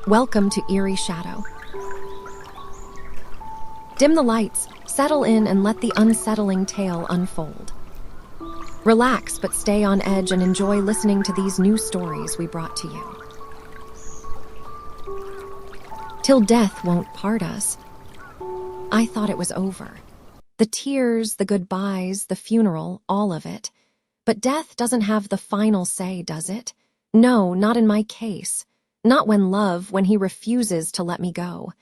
Welcome to Eerie Shadow. Dim the lights, settle in, and let the unsettling tale unfold. Relax, but stay on edge and enjoy listening to these new stories we brought to you. Till death won't part us. I thought it was over. The tears, the goodbyes, the funeral, all of it. But death doesn't have the final say, does it? No, not in my case. Not when he refuses to let me go.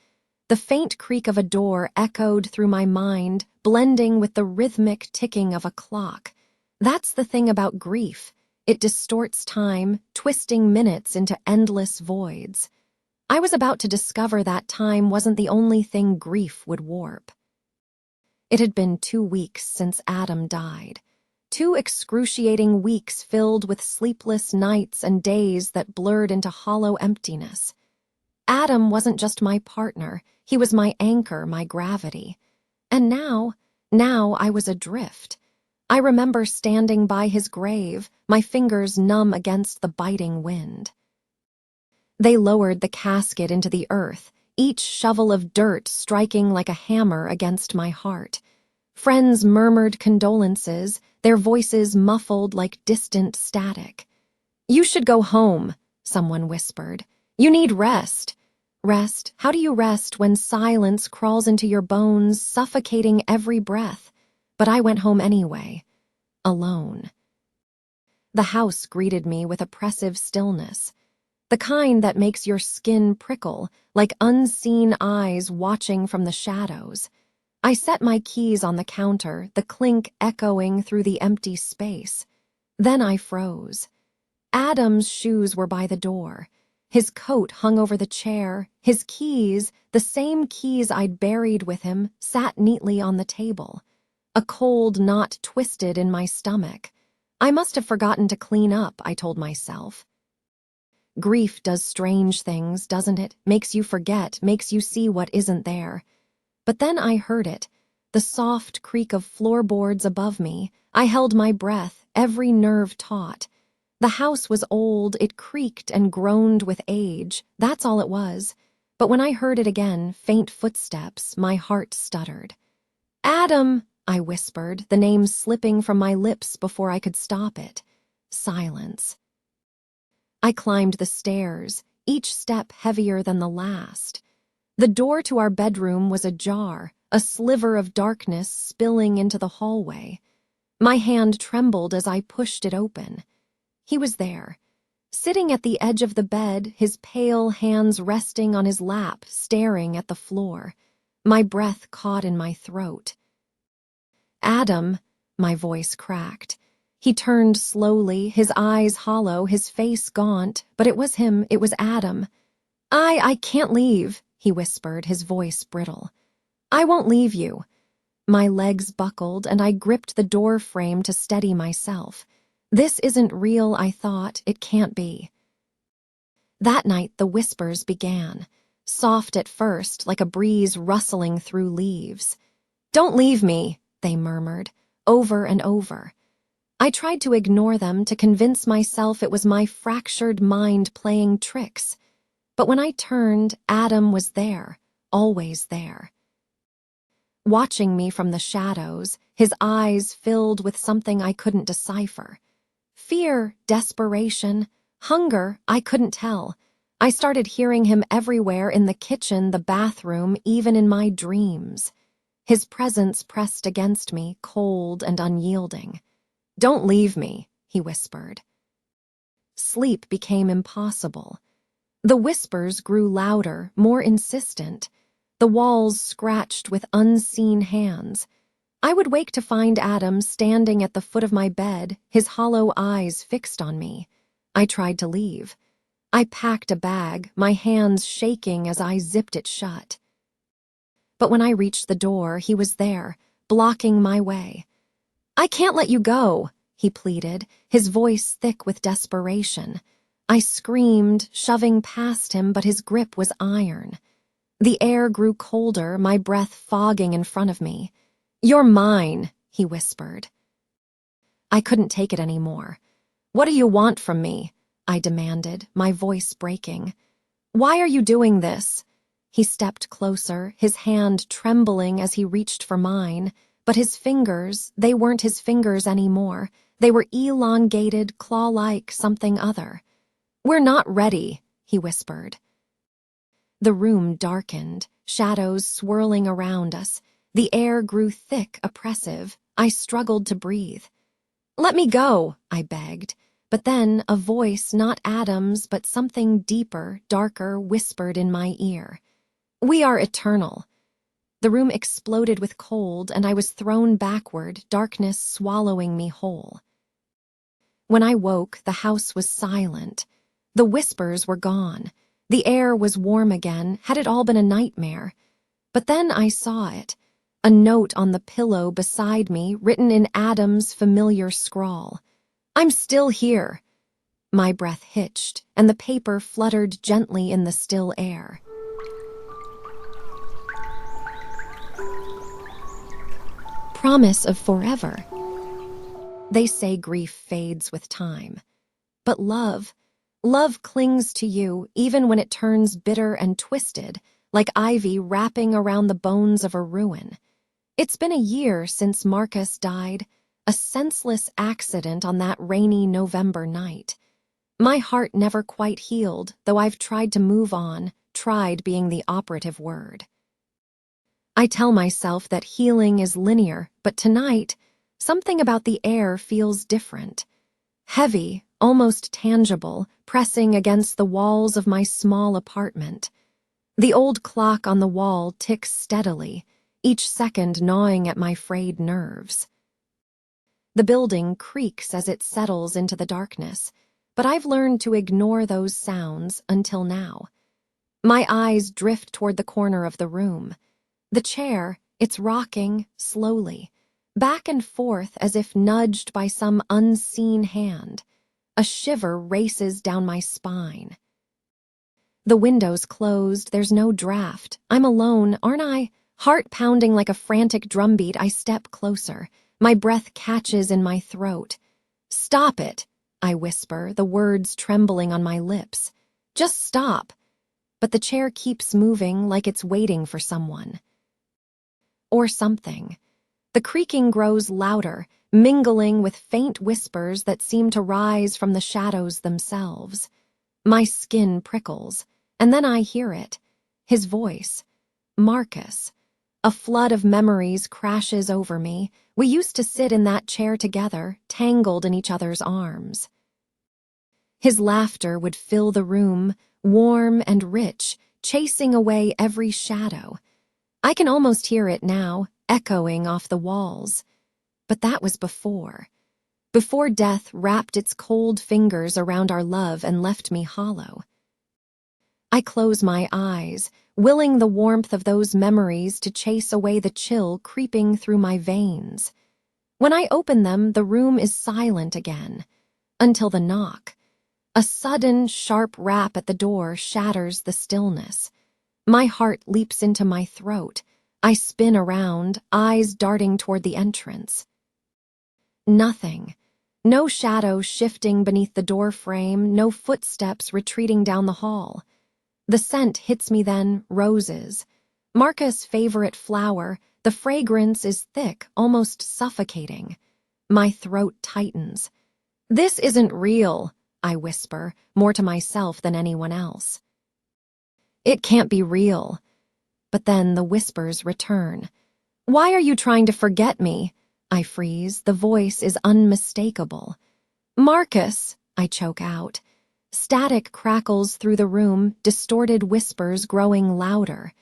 The faint creak of a door echoed through my mind, blending with the rhythmic ticking of a clock. That's the thing about grief. It distorts time, twisting minutes into endless voids. I was about to discover that time wasn't the only thing grief would warp. It had been 2 weeks since Adam died. 2 excruciating weeks filled with sleepless nights and days that blurred into hollow emptiness. Adam wasn't just my partner, he was my anchor, my gravity. And now I was adrift. I remember standing by his grave, my fingers numb against the biting wind. They lowered the casket into the earth, each shovel of dirt striking like a hammer against my heart. Friends murmured condolences, their voices muffled like distant static. "You should go home," someone whispered. "You need rest." Rest? How do you rest when silence crawls into your bones, suffocating every breath? But I went home anyway, alone. The house greeted me with oppressive stillness, the kind that makes your skin prickle, like unseen eyes watching from the shadows. I set my keys on the counter, the clink echoing through the empty space. Then I froze. Adam's shoes were by the door. His coat hung over the chair. His keys, the same keys I'd buried with him, sat neatly on the table. A cold knot twisted in my stomach. I must have forgotten to clean up, I told myself. Grief does strange things, doesn't it? Makes you forget, makes you see what isn't there. But then I heard it, the soft creak of floorboards above me. I held my breath, every nerve taut. The house was old, it creaked and groaned with age, that's all it was. But when I heard it again, faint footsteps, my heart stuttered. "Adam," I whispered, the name slipping from my lips before I could stop it. Silence. I climbed the stairs, each step heavier than the last. The door to our bedroom was ajar, a sliver of darkness spilling into the hallway. My hand trembled as I pushed it open. He was there, sitting at the edge of the bed, his pale hands resting on his lap, staring at the floor. My breath caught in my throat. "Adam," my voice cracked. He turned slowly, his eyes hollow, his face gaunt, but it was him, it was Adam. I can't leave," he whispered, his voice brittle. "I won't leave you." My legs buckled, and I gripped the door frame to steady myself. This isn't real, I thought. It can't be. That night, the whispers began, soft at first, like a breeze rustling through leaves. "Don't leave me," they murmured, over and over. I tried to ignore them, to convince myself it was my fractured mind playing tricks. But when I turned, Adam was there, always there. Watching me from the shadows, his eyes filled with something I couldn't decipher. Fear, desperation, hunger, I couldn't tell. I started hearing him everywhere, in the kitchen, the bathroom, even in my dreams. His presence pressed against me, cold and unyielding. "Don't leave me," he whispered. Sleep became impossible. The whispers grew louder, more insistent. The walls scratched with unseen hands. I would wake to find Adam standing at the foot of my bed, his hollow eyes fixed on me. I tried to leave. I packed a bag, my hands shaking as I zipped it shut. But when I reached the door, he was there, blocking my way. "I can't let you go," he pleaded, his voice thick with desperation. I screamed, shoving past him, but his grip was iron. The air grew colder, my breath fogging in front of me. "You're mine," he whispered. I couldn't take it anymore. "What do you want from me?" I demanded, my voice breaking. Why are you doing this? He stepped closer, his hand trembling as he reached for mine, but his fingers, they weren't his fingers anymore. They were elongated, claw-like something other. We're not ready, he whispered. The room darkened, shadows swirling around us. The air grew thick, oppressive. I struggled to breathe. Let me go, I begged. But then a voice, not Adam's, but something deeper, darker, whispered in my ear. We are eternal. The room exploded with cold, and I was thrown backward, darkness swallowing me whole. When I woke, the house was silent. The whispers were gone. The air was warm again. Had it all been a nightmare? But then I saw it. A note on the pillow beside me, written in Adam's familiar scrawl. I'm still here. My breath hitched, and the paper fluttered gently in the still air. Promise of forever. They say grief fades with time. But love clings to you even when it turns bitter and twisted, like ivy wrapping around the bones of a ruin. It's been a year since Marcus died, a senseless accident on that rainy November night. My heart never quite healed, though I've tried to move on, tried being the operative word. I tell myself that healing is linear, but tonight, something about the air feels different. Heavy, almost tangible, pressing against the walls of my small apartment. The old clock on the wall ticks steadily, each second gnawing at my frayed nerves. The building creaks as it settles into the darkness, but I've learned to ignore those sounds until now. My eyes drift toward the corner of the room. The chair, it's rocking slowly, back and forth as if nudged by some unseen hand. A shiver races down my spine. The window's closed, there's no draft. I'm alone, aren't I? Heart pounding like a frantic drumbeat, I step closer. My breath catches in my throat. Stop it, I whisper, the words trembling on my lips. Just stop. But the chair keeps moving like it's waiting for someone. Or something. The creaking grows louder, mingling with faint whispers that seem to rise from the shadows themselves. My skin prickles, and then I hear it. His voice. Marcus. A flood of memories crashes over me. We used to sit in that chair together, tangled in each other's arms. His laughter would fill the room, warm and rich, chasing away every shadow. I can almost hear it now, echoing off the walls. But that was before. Before death wrapped its cold fingers around our love and left me hollow. I close my eyes, willing the warmth of those memories to chase away the chill creeping through my veins. When I open them, the room is silent again, until the knock. A sudden, sharp rap at the door shatters the stillness. My heart leaps into my throat. I spin around, eyes darting toward the entrance. Nothing. No shadow shifting beneath the door frame, no footsteps retreating down the hall. The scent hits me then, roses. Marcus' favorite flower, the fragrance is thick, almost suffocating. My throat tightens. This isn't real, I whisper, more to myself than anyone else. It can't be real. But then the whispers return. Why are you trying to forget me? I freeze. The voice is unmistakable. Marcus, I choke out. Static crackles through the room, distorted whispers growing louder.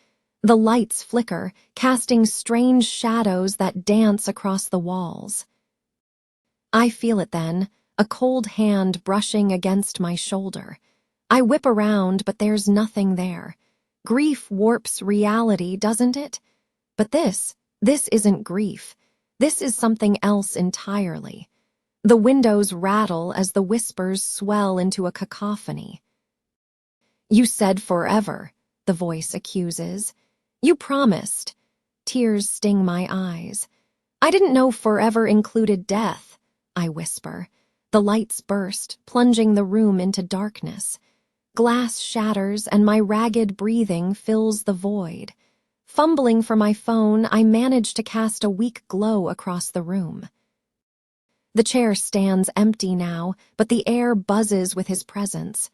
The lights flicker, casting strange shadows that dance across the walls. I feel it then, a cold hand brushing against my shoulder. I whip around, but there's nothing there. Grief warps reality, doesn't it? But this isn't grief. This is something else entirely. The windows rattle as the whispers swell into a cacophony. You said forever, the voice accuses. You promised. Tears sting my eyes. I didn't know forever included death, I whisper. The lights burst, plunging the room into darkness. Glass shatters and my ragged breathing fills the void. Fumbling for my phone, I manage to cast a weak glow across the room. The chair stands empty now, but the air buzzes with his presence.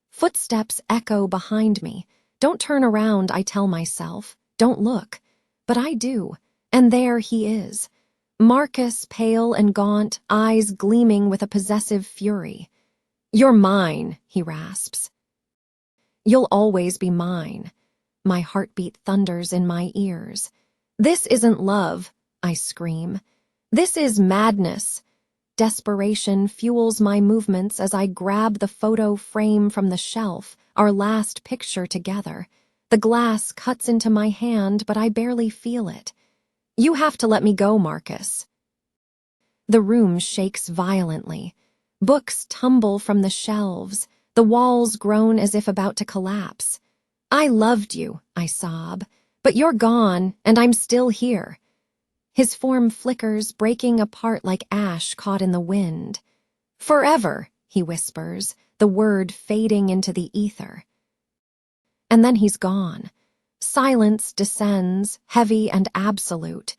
Footsteps echo behind me. Don't turn around, I tell myself. Don't look. But I do, and there he is. Marcus, pale and gaunt, eyes gleaming with a possessive fury. "You're mine," he rasps. "You'll always be mine." My heartbeat thunders in my ears. "This isn't love," I scream. "This is madness." Desperation fuels my movements as I grab the photo frame from the shelf, our last picture together. The glass cuts into my hand, but I barely feel it. "You have to let me go, Marcus." The room shakes violently. Books tumble from the shelves. The walls groan as if about to collapse. "I loved you," I sob, "but you're gone, and I'm still here." His form flickers, breaking apart like ash caught in the wind. "Forever," he whispers, the word fading into the ether. And then he's gone. Silence descends, heavy and absolute.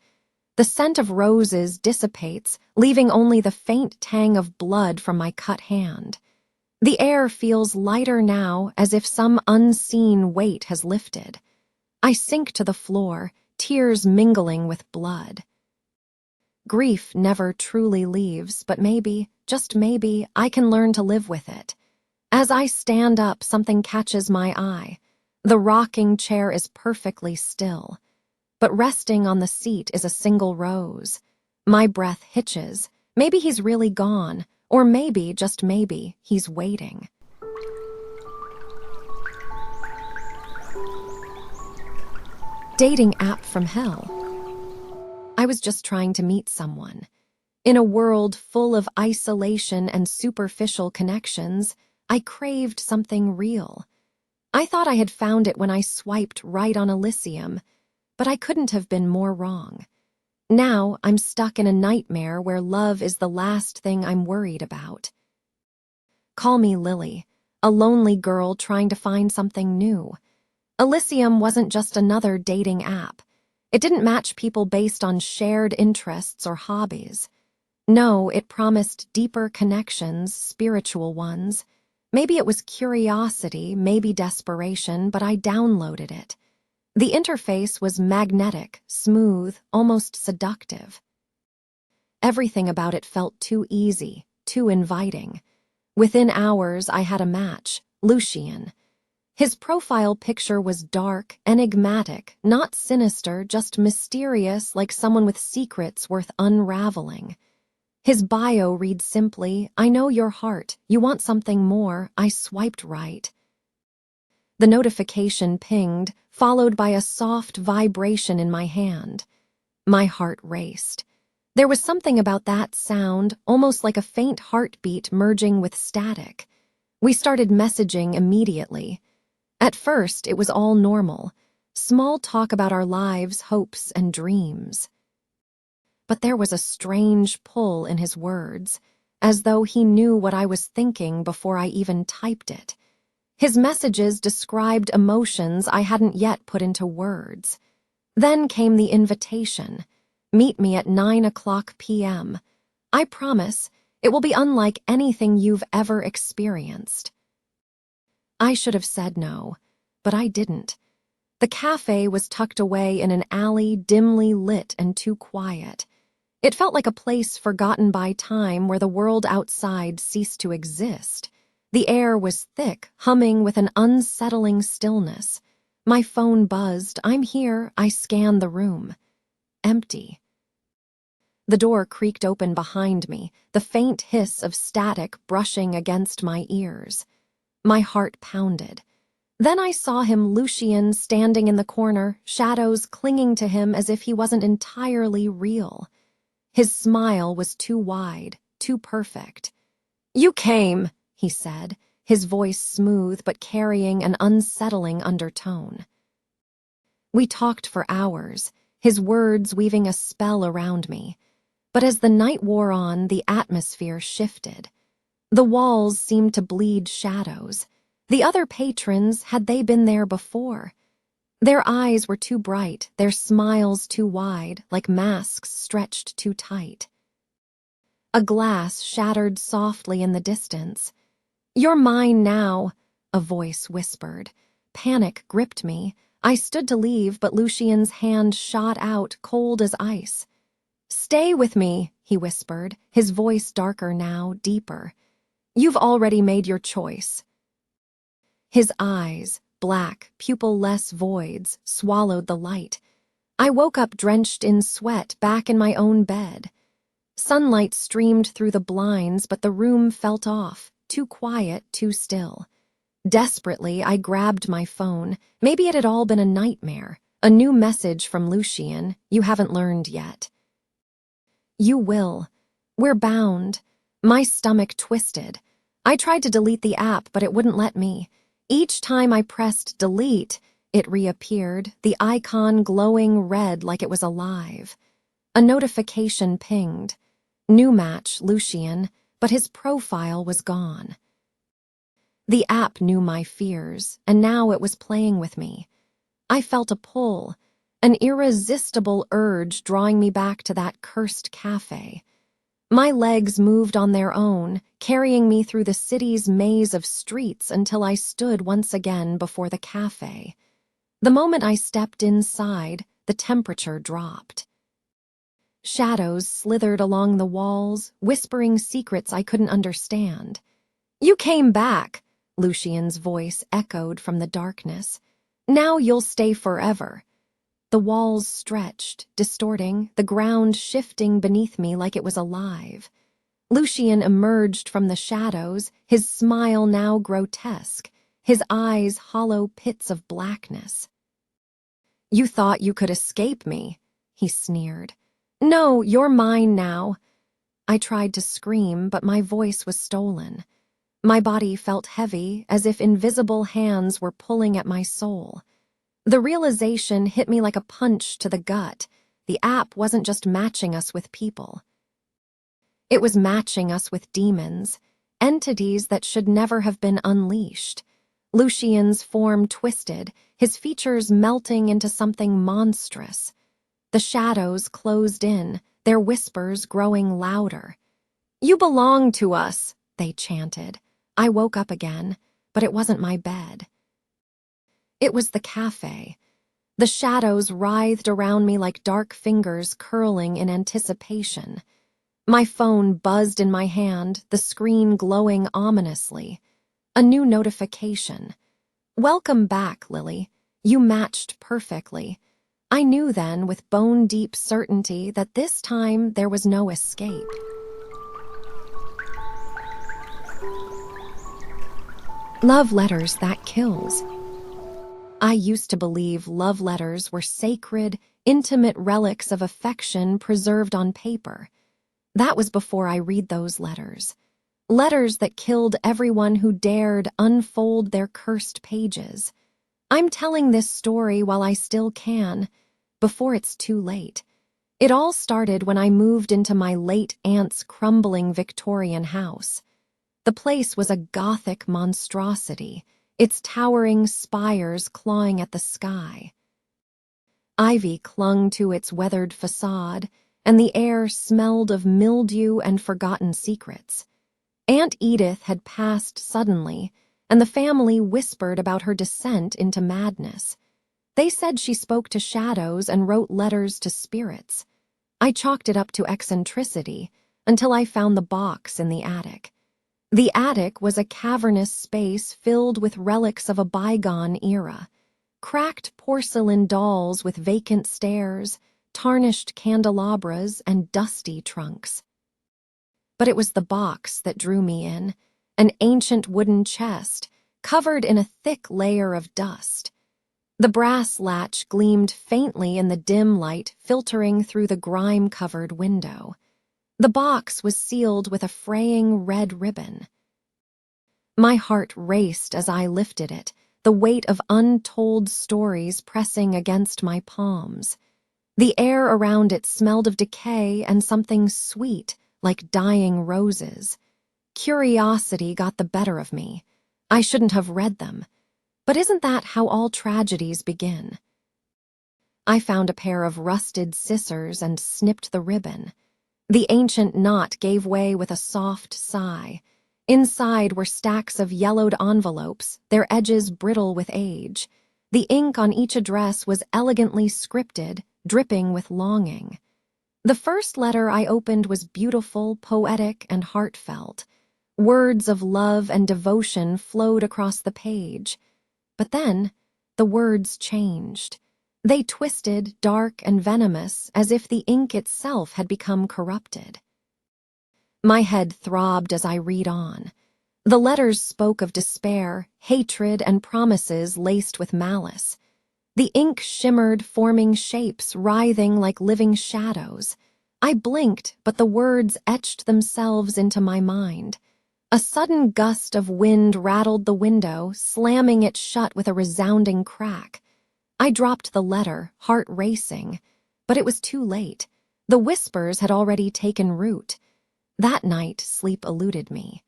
The scent of roses dissipates, leaving only the faint tang of blood from my cut hand. The air feels lighter now, as if some unseen weight has lifted. I sink to the floor, tears mingling with blood. Grief never truly leaves, but maybe, just maybe, I can learn to live with it. As I stand up, something catches my eye. The rocking chair is perfectly still, but resting on the seat is a single rose. My breath hitches. Maybe he's really gone, or maybe, just maybe, he's waiting. Dating app from hell. I was just trying to meet someone. In a world full of isolation and superficial connections, I craved something real. I thought I had found it when I swiped right on Elysium, but I couldn't have been more wrong. Now I'm stuck in a nightmare where love is the last thing I'm worried about. Call me Lily, a lonely girl trying to find something new. Elysium wasn't just another dating app. It didn't match people based on shared interests or hobbies. No, it promised deeper connections, spiritual ones. Maybe it was curiosity, maybe desperation, but I downloaded it. The interface was magnetic, smooth, almost seductive. Everything about it felt too easy, too inviting. Within hours, I had a match, Lucian. His profile picture was dark, enigmatic, not sinister, just mysterious, like someone with secrets worth unraveling. His bio reads simply, "I know your heart. You want something more." I swiped right. The notification pinged, followed by a soft vibration in my hand. My heart raced. There was something about that sound, almost like a faint heartbeat merging with static. We started messaging immediately. At first, it was all normal. Small talk about our lives, hopes, and dreams. But there was a strange pull in his words, as though he knew what I was thinking before I even typed it. His messages described emotions I hadn't yet put into words. Then came the invitation. "Meet me at 9:00 p.m. I promise it will be unlike anything you've ever experienced." I should have said no, but I didn't. The cafe was tucked away in an alley, dimly lit and too quiet. It felt like a place forgotten by time where the world outside ceased to exist. The air was thick, humming with an unsettling stillness. My phone buzzed. "I'm here." I scanned the room. Empty. The door creaked open behind me, the faint hiss of static brushing against my ears. My heart pounded. Then I saw him, Lucian, standing in the corner, shadows clinging to him as if he wasn't entirely real. His smile was too wide, too perfect. "You came," he said, his voice smooth but carrying an unsettling undertone. We talked for hours, his words weaving a spell around me. But as the night wore on, the atmosphere shifted. The walls seemed to bleed shadows. The other patrons, had they been there before? Their eyes were too bright, their smiles too wide, like masks stretched too tight. A glass shattered softly in the distance. "You're mine now," a voice whispered. Panic gripped me. I stood to leave, but Lucien's hand shot out, cold as ice. "Stay with me," he whispered, his voice darker now, deeper. "You've already made your choice." His eyes, black, pupil-less voids, swallowed the light. I woke up drenched in sweat, back in my own bed. Sunlight streamed through the blinds, but the room felt off, too quiet, too still. Desperately, I grabbed my phone. Maybe it had all been a nightmare. A new message from Lucien, "You haven't learned yet." "You will. We're bound." My stomach twisted. I tried to delete the app, but it wouldn't let me. Each time I pressed delete, it reappeared, the icon glowing red like it was alive. A notification pinged. New match, Lucien, but his profile was gone. The app knew my fears, and now it was playing with me. I felt a pull, an irresistible urge drawing me back to that cursed cafe. My legs moved on their own, carrying me through the city's maze of streets until I stood once again before the cafe. The moment I stepped inside, the temperature dropped. Shadows slithered along the walls, whispering secrets I couldn't understand. "You came back," Lucien's voice echoed from the darkness. "Now you'll stay forever." The walls stretched, distorting, the ground shifting beneath me like it was alive. Lucien emerged from the shadows, his smile now grotesque, his eyes hollow pits of blackness. "You thought you could escape me," he sneered. "No, you're mine now." I tried to scream, but my voice was stolen. My body felt heavy, as if invisible hands were pulling at my soul. The realization hit me like a punch to the gut. The app wasn't just matching us with people. It was matching us with demons, entities that should never have been unleashed. Lucien's form twisted, his features melting into something monstrous. The shadows closed in, their whispers growing louder. "You belong to us," they chanted. I woke up again, but it wasn't my bed. It was the cafe. The shadows writhed around me like dark fingers curling in anticipation. My phone buzzed in my hand, the screen glowing ominously. A new notification. "Welcome back, Lily. You matched perfectly." I knew then, with bone-deep certainty, that this time there was no escape. Love letters that kills. I used to believe love letters were sacred, intimate relics of affection preserved on paper. That was before I read those letters. Letters that killed everyone who dared unfold their cursed pages. I'm telling this story while I still can, before it's too late. It all started when I moved into my late aunt's crumbling Victorian house. The place was a Gothic monstrosity, its towering spires clawing at the sky. Ivy clung to its weathered facade, and the air smelled of mildew and forgotten secrets. Aunt Edith had passed suddenly, and the family whispered about her descent into madness. They said she spoke to shadows and wrote letters to spirits. I chalked it up to eccentricity until I found the box in the attic. The attic was a cavernous space filled with relics of a bygone era. Cracked porcelain dolls with vacant stares, tarnished candelabras, and dusty trunks. But it was the box that drew me in, an ancient wooden chest, covered in a thick layer of dust. The brass latch gleamed faintly in the dim light filtering through the grime-covered window. The box was sealed with a fraying red ribbon. My heart raced as I lifted it, the weight of untold stories pressing against my palms. The air around it smelled of decay and something sweet, like dying roses. Curiosity got the better of me. I shouldn't have read them. But isn't that how all tragedies begin? I found a pair of rusted scissors and snipped the ribbon. The ancient knot gave way with a soft sigh. Inside were stacks of yellowed envelopes, their edges brittle with age. The ink on each address was elegantly scripted, dripping with longing. The first letter I opened was beautiful, poetic, and heartfelt. Words of love and devotion flowed across the page. But then, the words changed. They twisted, dark and venomous, as if the ink itself had become corrupted. My head throbbed as I read on. The letters spoke of despair, hatred, and promises laced with malice. The ink shimmered, forming shapes, writhing like living shadows. I blinked, but the words etched themselves into my mind. A sudden gust of wind rattled the window, slamming it shut with a resounding crack. I dropped the letter, heart racing. But it was too late. The whispers had already taken root. That night, sleep eluded me.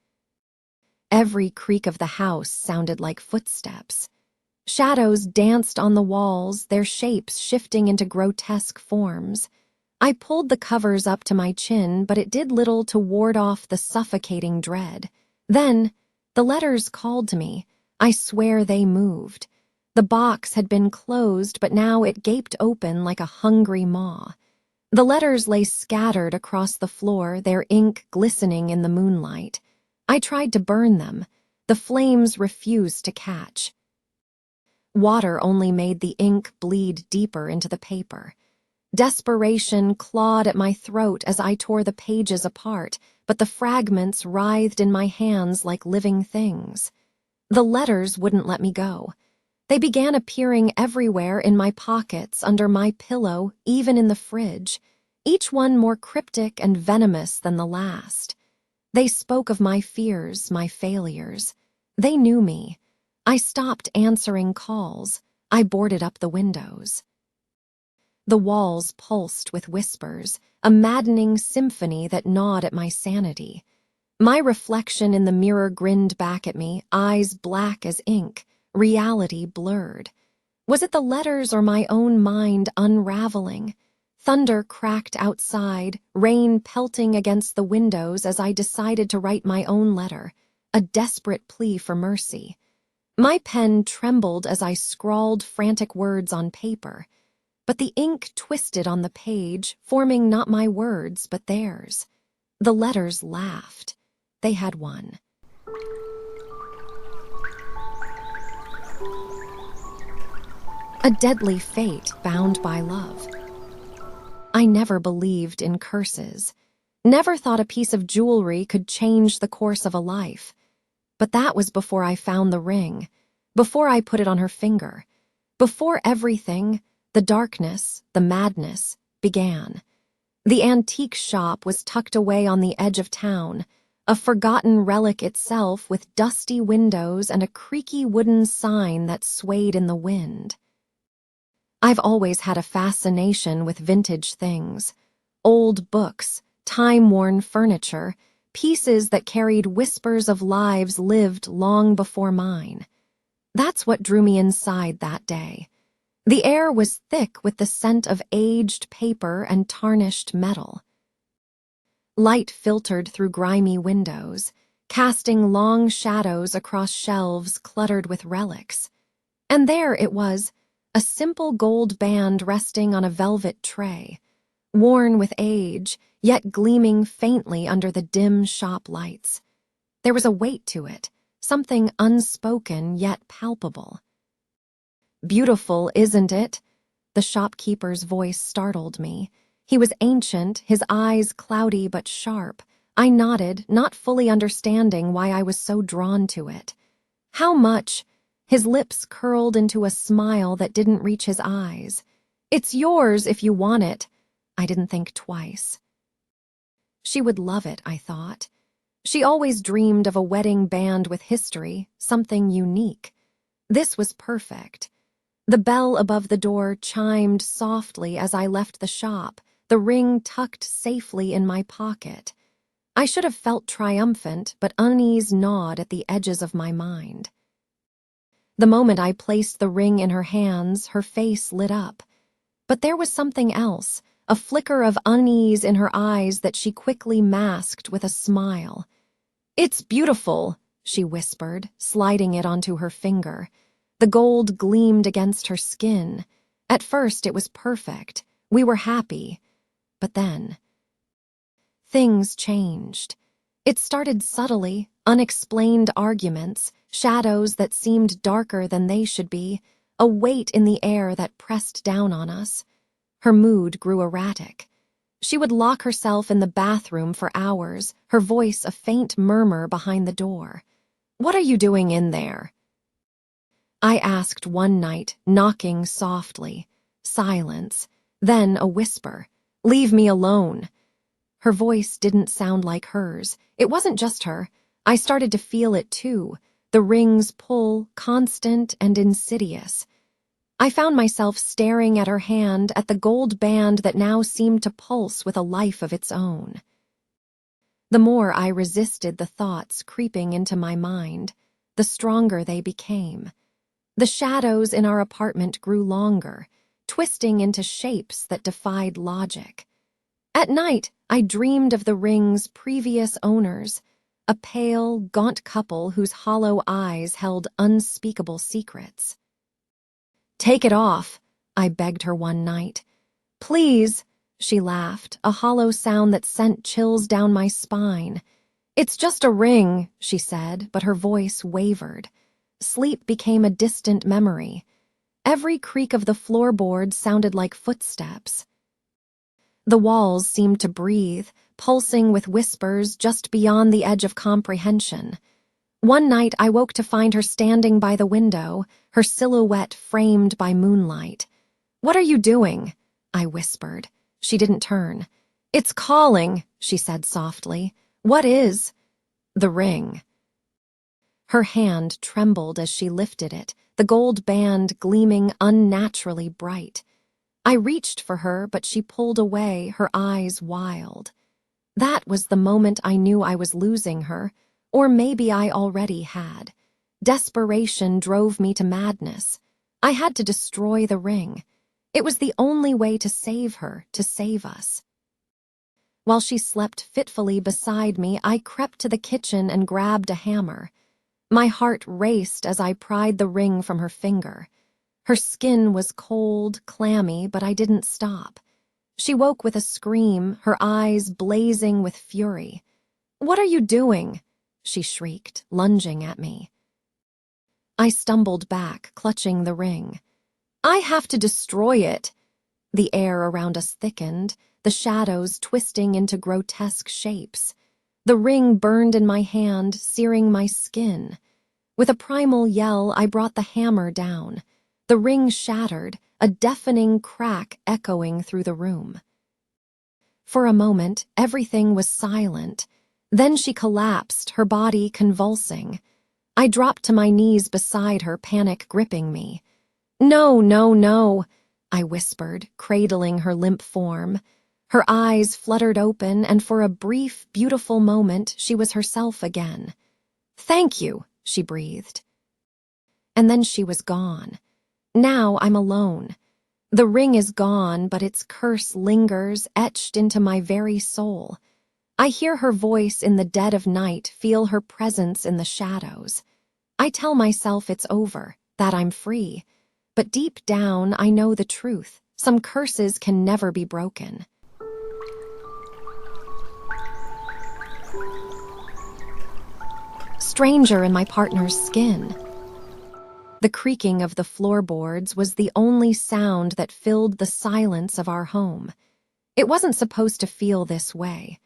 Every creak of the house sounded like footsteps. Shadows danced on the walls, their shapes shifting into grotesque forms. I pulled the covers up to my chin, but it did little to ward off the suffocating dread. Then, the letters called to me. I swear they moved. The box had been closed, but now it gaped open like a hungry maw. The letters lay scattered across the floor, their ink glistening in the moonlight. I tried to burn them. The flames refused to catch. Water only made the ink bleed deeper into the paper. Desperation clawed at my throat as I tore the pages apart, but the fragments writhed in my hands like living things. The letters wouldn't let me go. They began appearing everywhere, in my pockets, under my pillow, even in the fridge, each one more cryptic and venomous than the last. They spoke of my fears, my failures. They knew me. I stopped answering calls. I boarded up the windows. The walls pulsed with whispers, a maddening symphony that gnawed at my sanity. My reflection in the mirror grinned back at me, eyes black as ink, reality blurred. Was it the letters or my own mind unraveling? Thunder cracked outside, rain pelting against the windows as I decided to write my own letter, a desperate plea for mercy. My pen trembled as I scrawled frantic words on paper, but the ink twisted on the page, forming not my words but theirs. The letters laughed. They had won. A deadly fate bound by love. I never believed in curses, never thought a piece of jewelry could change the course of a life. But that was before I found the ring, before I put it on her finger, before everything, the darkness, the madness, began. The antique shop was tucked away on the edge of town, a forgotten relic itself with dusty windows and a creaky wooden sign that swayed in the wind. I've always had a fascination with vintage things, old books, time-worn furniture, pieces that carried whispers of lives lived long before mine. That's what drew me inside that day. The air was thick with the scent of aged paper and tarnished metal. Light filtered through grimy windows, casting long shadows across shelves cluttered with relics. And there it was, a simple gold band resting on a velvet tray, worn with age, yet gleaming faintly under the dim shop lights. There was a weight to it, something unspoken yet palpable. "Beautiful, isn't it?" The shopkeeper's voice startled me. He was ancient, his eyes cloudy but sharp. I nodded, not fully understanding why I was so drawn to it. "How much?" His lips curled into a smile that didn't reach his eyes. "It's yours if you want it." I didn't think twice. She would love it, I thought. She always dreamed of a wedding band with history, something unique. This was perfect. The bell above the door chimed softly as I left the shop, the ring tucked safely in my pocket. I should have felt triumphant, but unease gnawed at the edges of my mind. The moment I placed the ring in her hands, her face lit up. But there was something else, a flicker of unease in her eyes that she quickly masked with a smile. "It's beautiful," she whispered, sliding it onto her finger. The gold gleamed against her skin. At first it was perfect. We were happy. But then things changed. It started subtly, unexplained arguments, shadows that seemed darker than they should be, a weight in the air that pressed down on us. Her mood grew erratic. She would lock herself in the bathroom for hours, her voice a faint murmur behind the door. "What are you doing in there?" I asked one night, knocking softly. Silence. Then a whisper. "Leave me alone." Her voice didn't sound like hers. It wasn't just her. I started to feel it too. The ring's pull, constant and insidious. I found myself staring at her hand, at the gold band that now seemed to pulse with a life of its own. The more I resisted the thoughts creeping into my mind, the stronger they became. The shadows in our apartment grew longer, twisting into shapes that defied logic. At night, I dreamed of the ring's previous owners, a pale, gaunt couple whose hollow eyes held unspeakable secrets. "Take it off," I begged her one night. "Please," she laughed, a hollow sound that sent chills down my spine. "It's just a ring," she said, but her voice wavered. Sleep became a distant memory. Every creak of the floorboard sounded like footsteps. The walls seemed to breathe, pulsing with whispers just beyond the edge of comprehension. One night I woke to find her standing by the window, her silhouette framed by moonlight. "What are you doing?" I whispered. She didn't turn. "It's calling," she said softly. "What is?" "The ring." Her hand trembled as she lifted it, the gold band gleaming unnaturally bright. I reached for her, but she pulled away, her eyes wild. That was the moment I knew I was losing her, or maybe I already had. Desperation drove me to madness. I had to destroy the ring. It was the only way to save her, to save us. While she slept fitfully beside me, I crept to the kitchen and grabbed a hammer. My heart raced as I pried the ring from her finger. Her skin was cold, clammy, but I didn't stop. She woke with a scream, her eyes blazing with fury. "What are you doing?" she shrieked, lunging at me. I stumbled back, clutching the ring. "I have to destroy it." The air around us thickened, the shadows twisting into grotesque shapes. The ring burned in my hand, searing my skin. With a primal yell, I brought the hammer down. The ring shattered, a deafening crack echoing through the room. For a moment, everything was silent. Then she collapsed, her body convulsing. I dropped to my knees beside her, panic gripping me. "No, no, no," I whispered, cradling her limp form. Her eyes fluttered open, and for a brief, beautiful moment, she was herself again. "Thank you," she breathed. And then she was gone. Now I'm alone. The ring is gone, but its curse lingers, etched into my very soul. I hear her voice in the dead of night, feel her presence in the shadows. I tell myself it's over, that I'm free. But deep down, I know the truth. Some curses can never be broken. Stranger in my partner's skin. The creaking of the floorboards was the only sound that filled the silence of our home. It wasn't supposed to feel this way.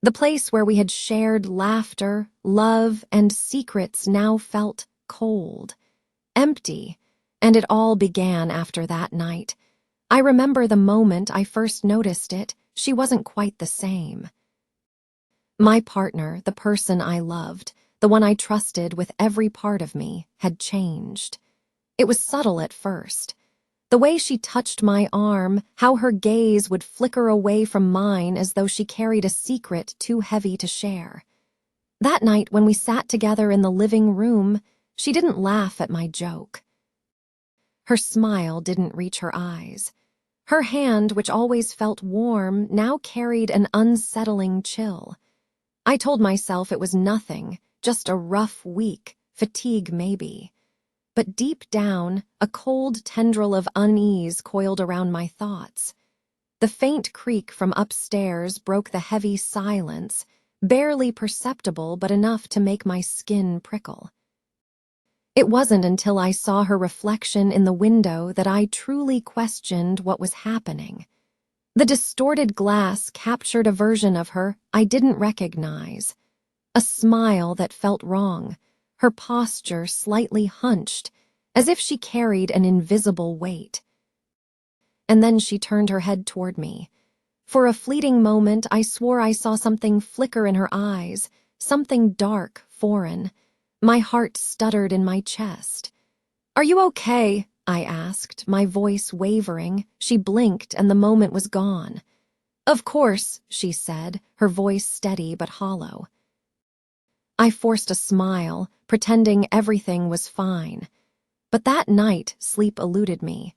The place where we had shared laughter, love, and secrets now felt cold, empty, and it all began after that night. I remember the moment I first noticed it. She wasn't quite the same. My partner, the person I loved, the one I trusted with every part of me, had changed. It was subtle at first. The way she touched my arm, how her gaze would flicker away from mine as though she carried a secret too heavy to share. That night, when we sat together in the living room, she didn't laugh at my joke. Her smile didn't reach her eyes. Her hand, which always felt warm, now carried an unsettling chill. I told myself it was nothing, just a rough week, fatigue maybe. But deep down, a cold tendril of unease coiled around my thoughts. The faint creak from upstairs broke the heavy silence, barely perceptible but enough to make my skin prickle. It wasn't until I saw her reflection in the window that I truly questioned what was happening. The distorted glass captured a version of her I didn't recognize. A smile that felt wrong, her posture slightly hunched, as if she carried an invisible weight. And then she turned her head toward me. For a fleeting moment, I swore I saw something flicker in her eyes, something dark, foreign. My heart stuttered in my chest. "Are you okay?" I asked, my voice wavering. She blinked, and the moment was gone. "Of course," she said, her voice steady but hollow. I forced a smile, pretending everything was fine. But that night, sleep eluded me.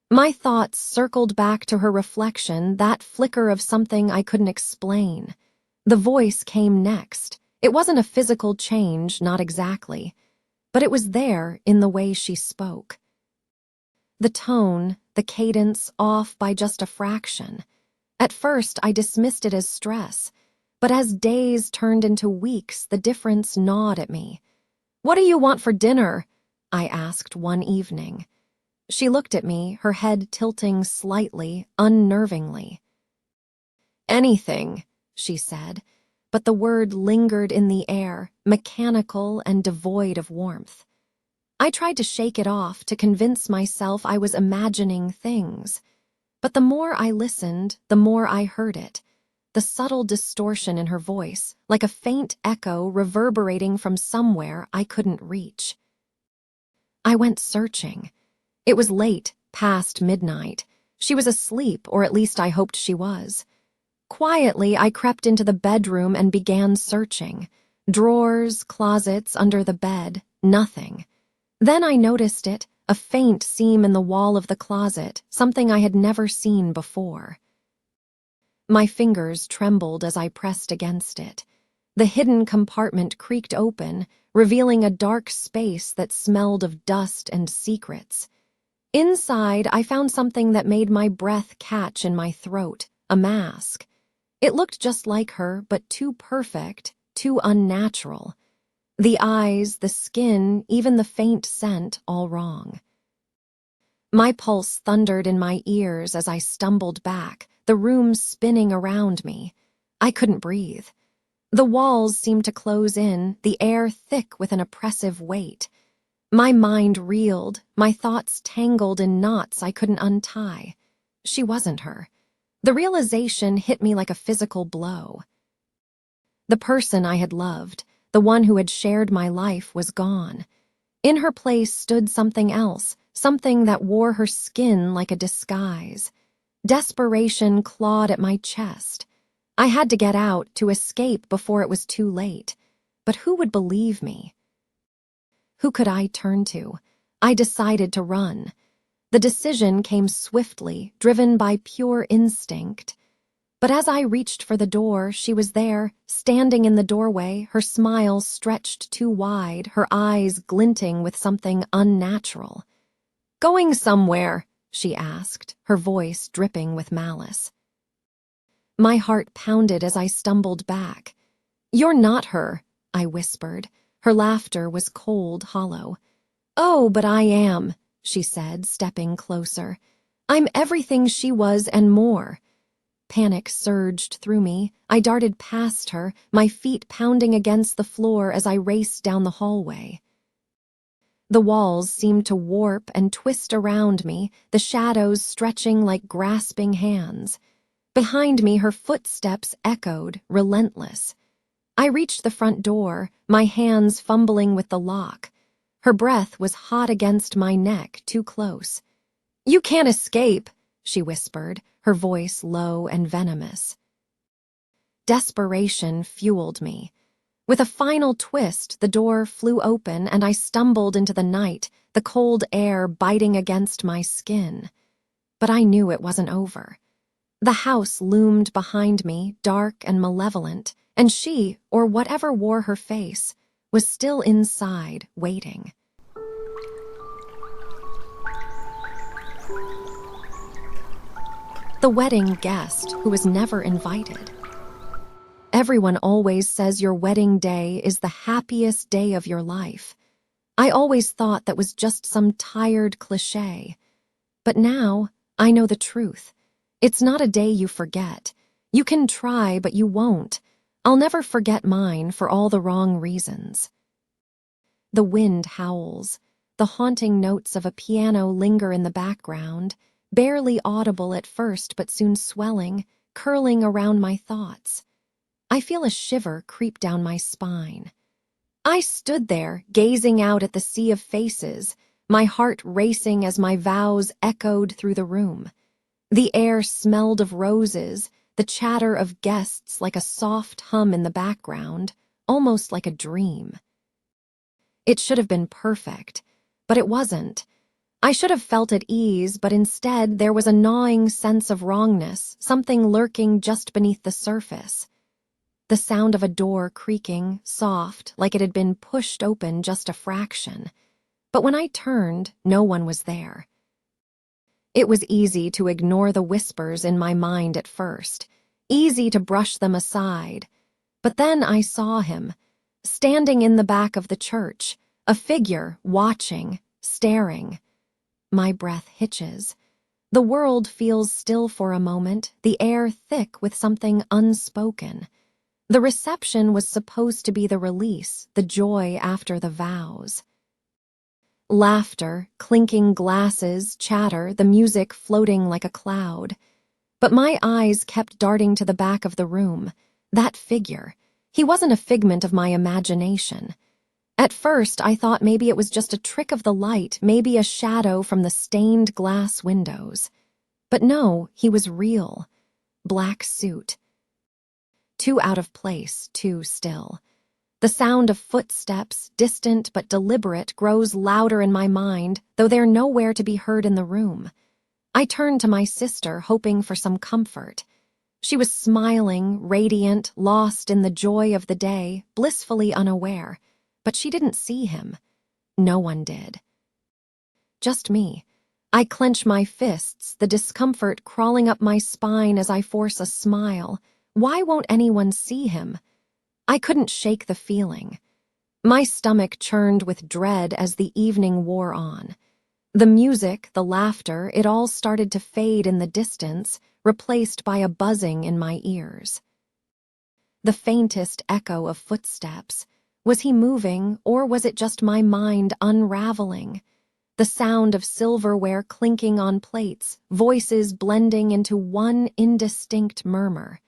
My thoughts circled back to her reflection, that flicker of something I couldn't explain. The voice came next. It wasn't a physical change, not exactly, but it was there in the way she spoke. The tone, the cadence, off by just a fraction. At first, I dismissed it as stress, but as days turned into weeks, the difference gnawed at me. "What do you want for dinner?" I asked one evening. She looked at me, her head tilting slightly, unnervingly. "Anything," she said, but the word lingered in the air, mechanical and devoid of warmth. I tried to shake it off, to convince myself I was imagining things. But the more I listened, the more I heard it. The subtle distortion in her voice, like a faint echo reverberating from somewhere I couldn't reach. I went searching. It was late, past midnight. She was asleep, or at least I hoped she was. Quietly, I crept into the bedroom and began searching. Drawers, closets, under the bed, nothing. Then I noticed it, a faint seam in the wall of the closet, something I had never seen before. My fingers trembled as I pressed against it. The hidden compartment creaked open, revealing a dark space that smelled of dust and secrets. Inside, I found something that made my breath catch in my throat, a mask. It looked just like her, but too perfect, too unnatural. The eyes, the skin, even the faint scent, all wrong. My pulse thundered in my ears as I stumbled back, the room spinning around me. I couldn't breathe. The walls seemed to close in, the air thick with an oppressive weight. My mind reeled, my thoughts tangled in knots I couldn't untie. She wasn't her. The realization hit me like a physical blow. The person I had loved, the one who had shared my life, was gone. In her place stood something else, something that wore her skin like a disguise. Desperation clawed at my chest. I had to get out, to escape before it was too late. But who would believe me? Who could I turn to? I decided to run. The decision came swiftly, driven by pure instinct. But as I reached for the door, she was there, standing in the doorway, her smile stretched too wide, her eyes glinting with something unnatural. "Going somewhere?" she asked, her voice dripping with malice. My heart pounded as I stumbled back. "You're not her," I whispered. Her laughter was cold, hollow. "Oh, but I am," she said, stepping closer. "I'm everything she was and more." Panic surged through me. I darted past her, my feet pounding against the floor as I raced down the hallway. The walls seemed to warp and twist around me, the shadows stretching like grasping hands. Behind me, her footsteps echoed, relentless. I reached the front door, my hands fumbling with the lock. Her breath was hot against my neck, too close. "You can't escape," she whispered, her voice low and venomous. Desperation fueled me. With a final twist, the door flew open and I stumbled into the night, the cold air biting against my skin. But I knew it wasn't over. The house loomed behind me, dark and malevolent, and she, or whatever wore her face, was still inside, waiting. The wedding guest who was never invited. Everyone always says your wedding day is the happiest day of your life. I always thought that was just some tired cliché. But now, I know the truth. It's not a day you forget. You can try, but you won't. I'll never forget mine for all the wrong reasons. The wind howls. The haunting notes of a piano linger in the background, barely audible at first but soon swelling, curling around my thoughts. I feel a shiver creep down my spine. I stood there, gazing out at the sea of faces, my heart racing as my vows echoed through the room. The air smelled of roses, the chatter of guests like a soft hum in the background, almost like a dream. It should have been perfect, but it wasn't. I should have felt at ease, but instead there was a gnawing sense of wrongness, something lurking just beneath the surface. The sound of a door creaking, soft, like it had been pushed open just a fraction. But when I turned, no one was there. It was easy to ignore the whispers in my mind at first, easy to brush them aside. But then I saw him, standing in the back of the church, a figure watching, staring. My breath hitches. The world feels still for a moment, the air thick with something unspoken. The reception was supposed to be the release, the joy after the vows. Laughter, clinking glasses, chatter, the music floating like a cloud. But my eyes kept darting to the back of the room. That figure. He wasn't a figment of my imagination. At first, I thought maybe it was just a trick of the light, maybe a shadow from the stained glass windows. But no, he was real. Black suit. Too out of place, too still. The sound of footsteps, distant but deliberate, grows louder in my mind, though they're nowhere to be heard in the room. I turned to my sister, hoping for some comfort. She was smiling, radiant, lost in the joy of the day, blissfully unaware. But she didn't see him. No one did. Just me. I clench my fists, the discomfort crawling up my spine as I force a smile. Why won't anyone see him? I couldn't shake the feeling. My stomach churned with dread as the evening wore on. The music, the laughter, it all started to fade in the distance, replaced by a buzzing in my ears. The faintest echo of footsteps. Was he moving, or was it just my mind unraveling? The sound of silverware clinking on plates, voices blending into one indistinct murmur.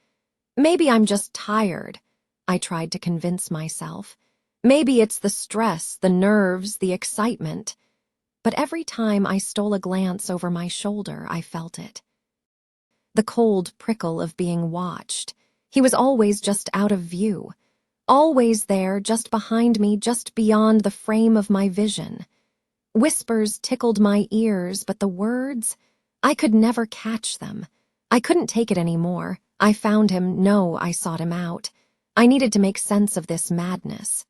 Maybe I'm just tired, I tried to convince myself. Maybe it's the stress, the nerves, the excitement. But every time I stole a glance over my shoulder, I felt it. The cold prickle of being watched. He was always just out of view. Always there, just behind me, just beyond the frame of my vision. Whispers tickled my ears, but the words, I could never catch them. I couldn't take it anymore. I found him, no, I sought him out. I needed to make sense of this madness.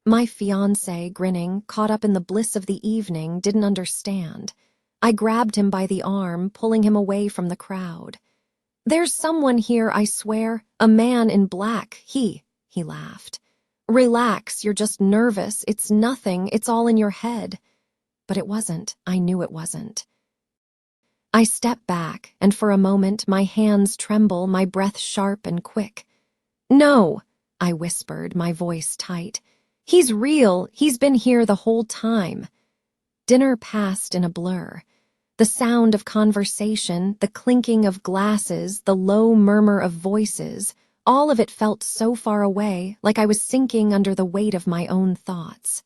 My fiancé, grinning, caught up in the bliss of the evening, didn't understand. I grabbed him by the arm, pulling him away from the crowd. There's someone here, I swear, a man in black, he laughed. Relax, you're just nervous, it's nothing, it's all in your head. But it wasn't, I knew it wasn't. I step back, and for a moment my hands tremble, my breath sharp and quick. No, I whispered, my voice tight. He's real, he's been here the whole time. Dinner passed in a blur. The sound of conversation, the clinking of glasses, the low murmur of voices, all of it felt so far away, like I was sinking under the weight of my own thoughts.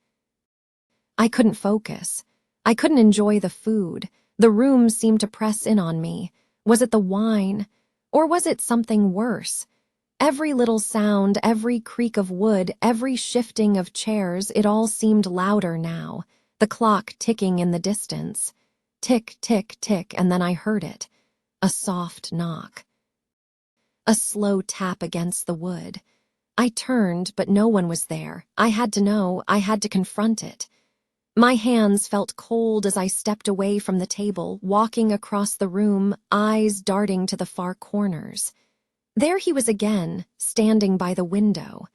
I couldn't focus. I couldn't enjoy the food. The room seemed to press in on me. Was it the wine? Or was it something worse? Every little sound, every creak of wood, every shifting of chairs, it all seemed louder now, the clock ticking in the distance. Tick, tick, tick, and then I heard it. A soft knock. A slow tap against the wood. I turned, but no one was there. I had to know, I had to confront it. My hands felt cold as I stepped away from the table, walking across the room, eyes darting to the far corners. There he was again, standing by the window.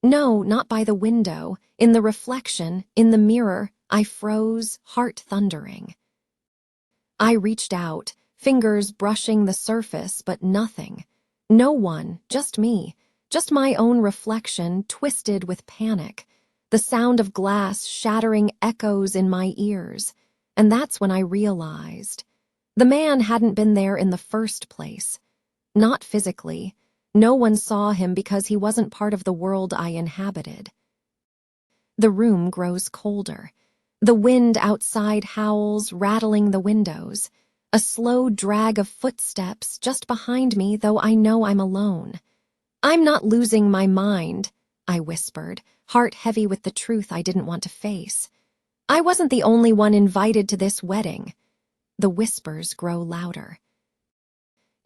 No, not by the window. In the reflection, in the mirror, I froze, heart thundering. I reached out, fingers brushing the surface, but nothing. No one, just me, just my own reflection, twisted with panic. The sound of glass shattering echoes in my ears. And that's when I realized. The man hadn't been there in the first place. Not physically. No one saw him because he wasn't part of the world I inhabited. The room grows colder. The wind outside howls, rattling the windows. A slow drag of footsteps just behind me, though I know I'm alone. "I'm not losing my mind," I whispered, heart heavy with the truth I didn't want to face. I wasn't the only one invited to this wedding. The whispers grow louder,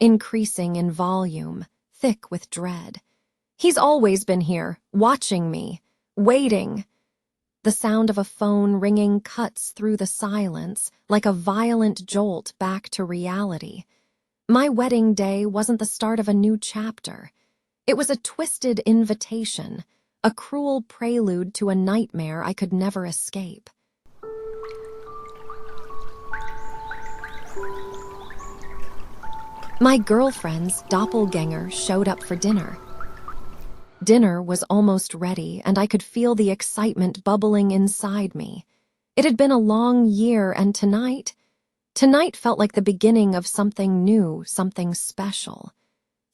increasing in volume, thick with dread. "He's always been here, watching me, waiting." The sound of a phone ringing cuts through the silence like a violent jolt back to reality. My wedding day wasn't the start of a new chapter. It was a twisted invitation, a cruel prelude to a nightmare I could never escape. My girlfriend's doppelganger showed up for dinner. Dinner was almost ready, and I could feel the excitement bubbling inside me. It had been a long year, and tonight felt like the beginning of something new, something special.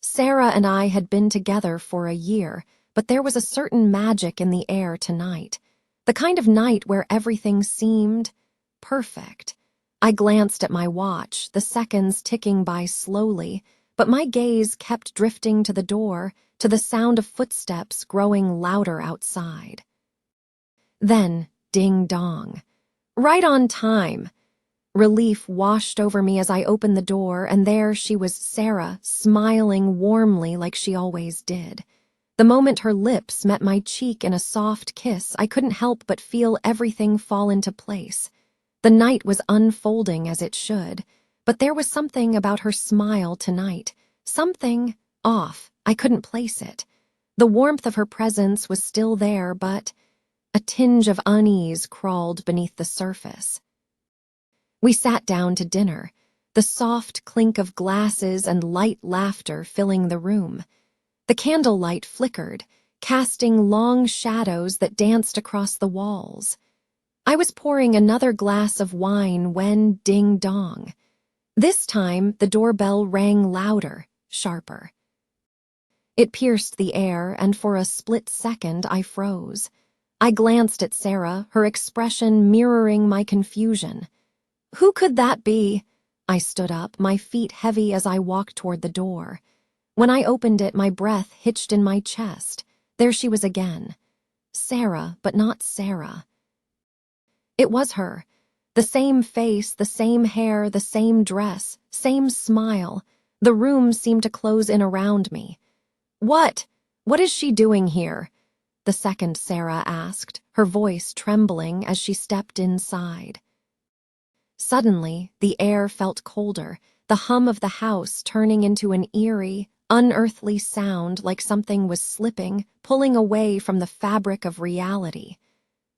Sarah and I had been together for a year, but there was a certain magic in the air tonight. The kind of night where everything seemed perfect. I glanced at my watch, the seconds ticking by slowly, but my gaze kept drifting to the door, to the sound of footsteps growing louder outside. Then, ding-dong. Right on time. Relief washed over me as I opened the door, and there she was, Sarah, smiling warmly like she always did. The moment her lips met my cheek in a soft kiss, I couldn't help but feel everything fall into place. The night was unfolding as it should, but there was something about her smile tonight, something off. I couldn't place it. The warmth of her presence was still there, but a tinge of unease crawled beneath the surface. We sat down to dinner, the soft clink of glasses and light laughter filling the room. The candlelight flickered, casting long shadows that danced across the walls. I was pouring another glass of wine when ding-dong. This time, the doorbell rang louder, sharper. It pierced the air, and for a split second I froze. I glanced at Sarah, her expression mirroring my confusion. Who could that be? I stood up, my feet heavy as I walked toward the door. When I opened it, my breath hitched in my chest. There she was again. Sarah, but not Sarah. It was her. The same face, the same hair, the same dress, same smile. The room seemed to close in around me. What is she doing here?" the second Sarah asked, her voice trembling as she stepped inside. Suddenly, the air felt colder, the hum of the house turning into an eerie, unearthly sound like something was slipping, pulling away from the fabric of reality.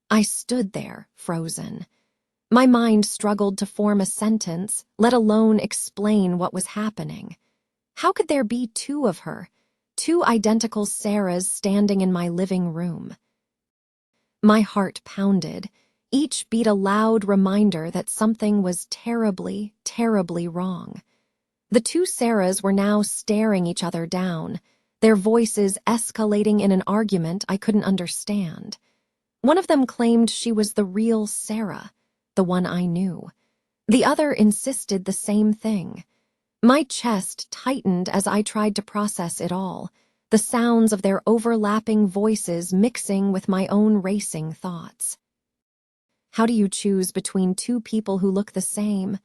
I stood there, frozen. My mind struggled to form a sentence, let alone explain what was happening. How could there be two of her? Two identical Sarahs standing in my living room. My heart pounded, each beat a loud reminder that something was terribly, terribly wrong. The two Sarahs were now staring each other down, their voices escalating in an argument I couldn't understand. One of them claimed she was the real Sarah. the one I knew. The other insisted the same thing. My chest tightened as I tried to process it all, the sounds of their overlapping voices mixing with my own racing thoughts. How do you choose between two people who look the same,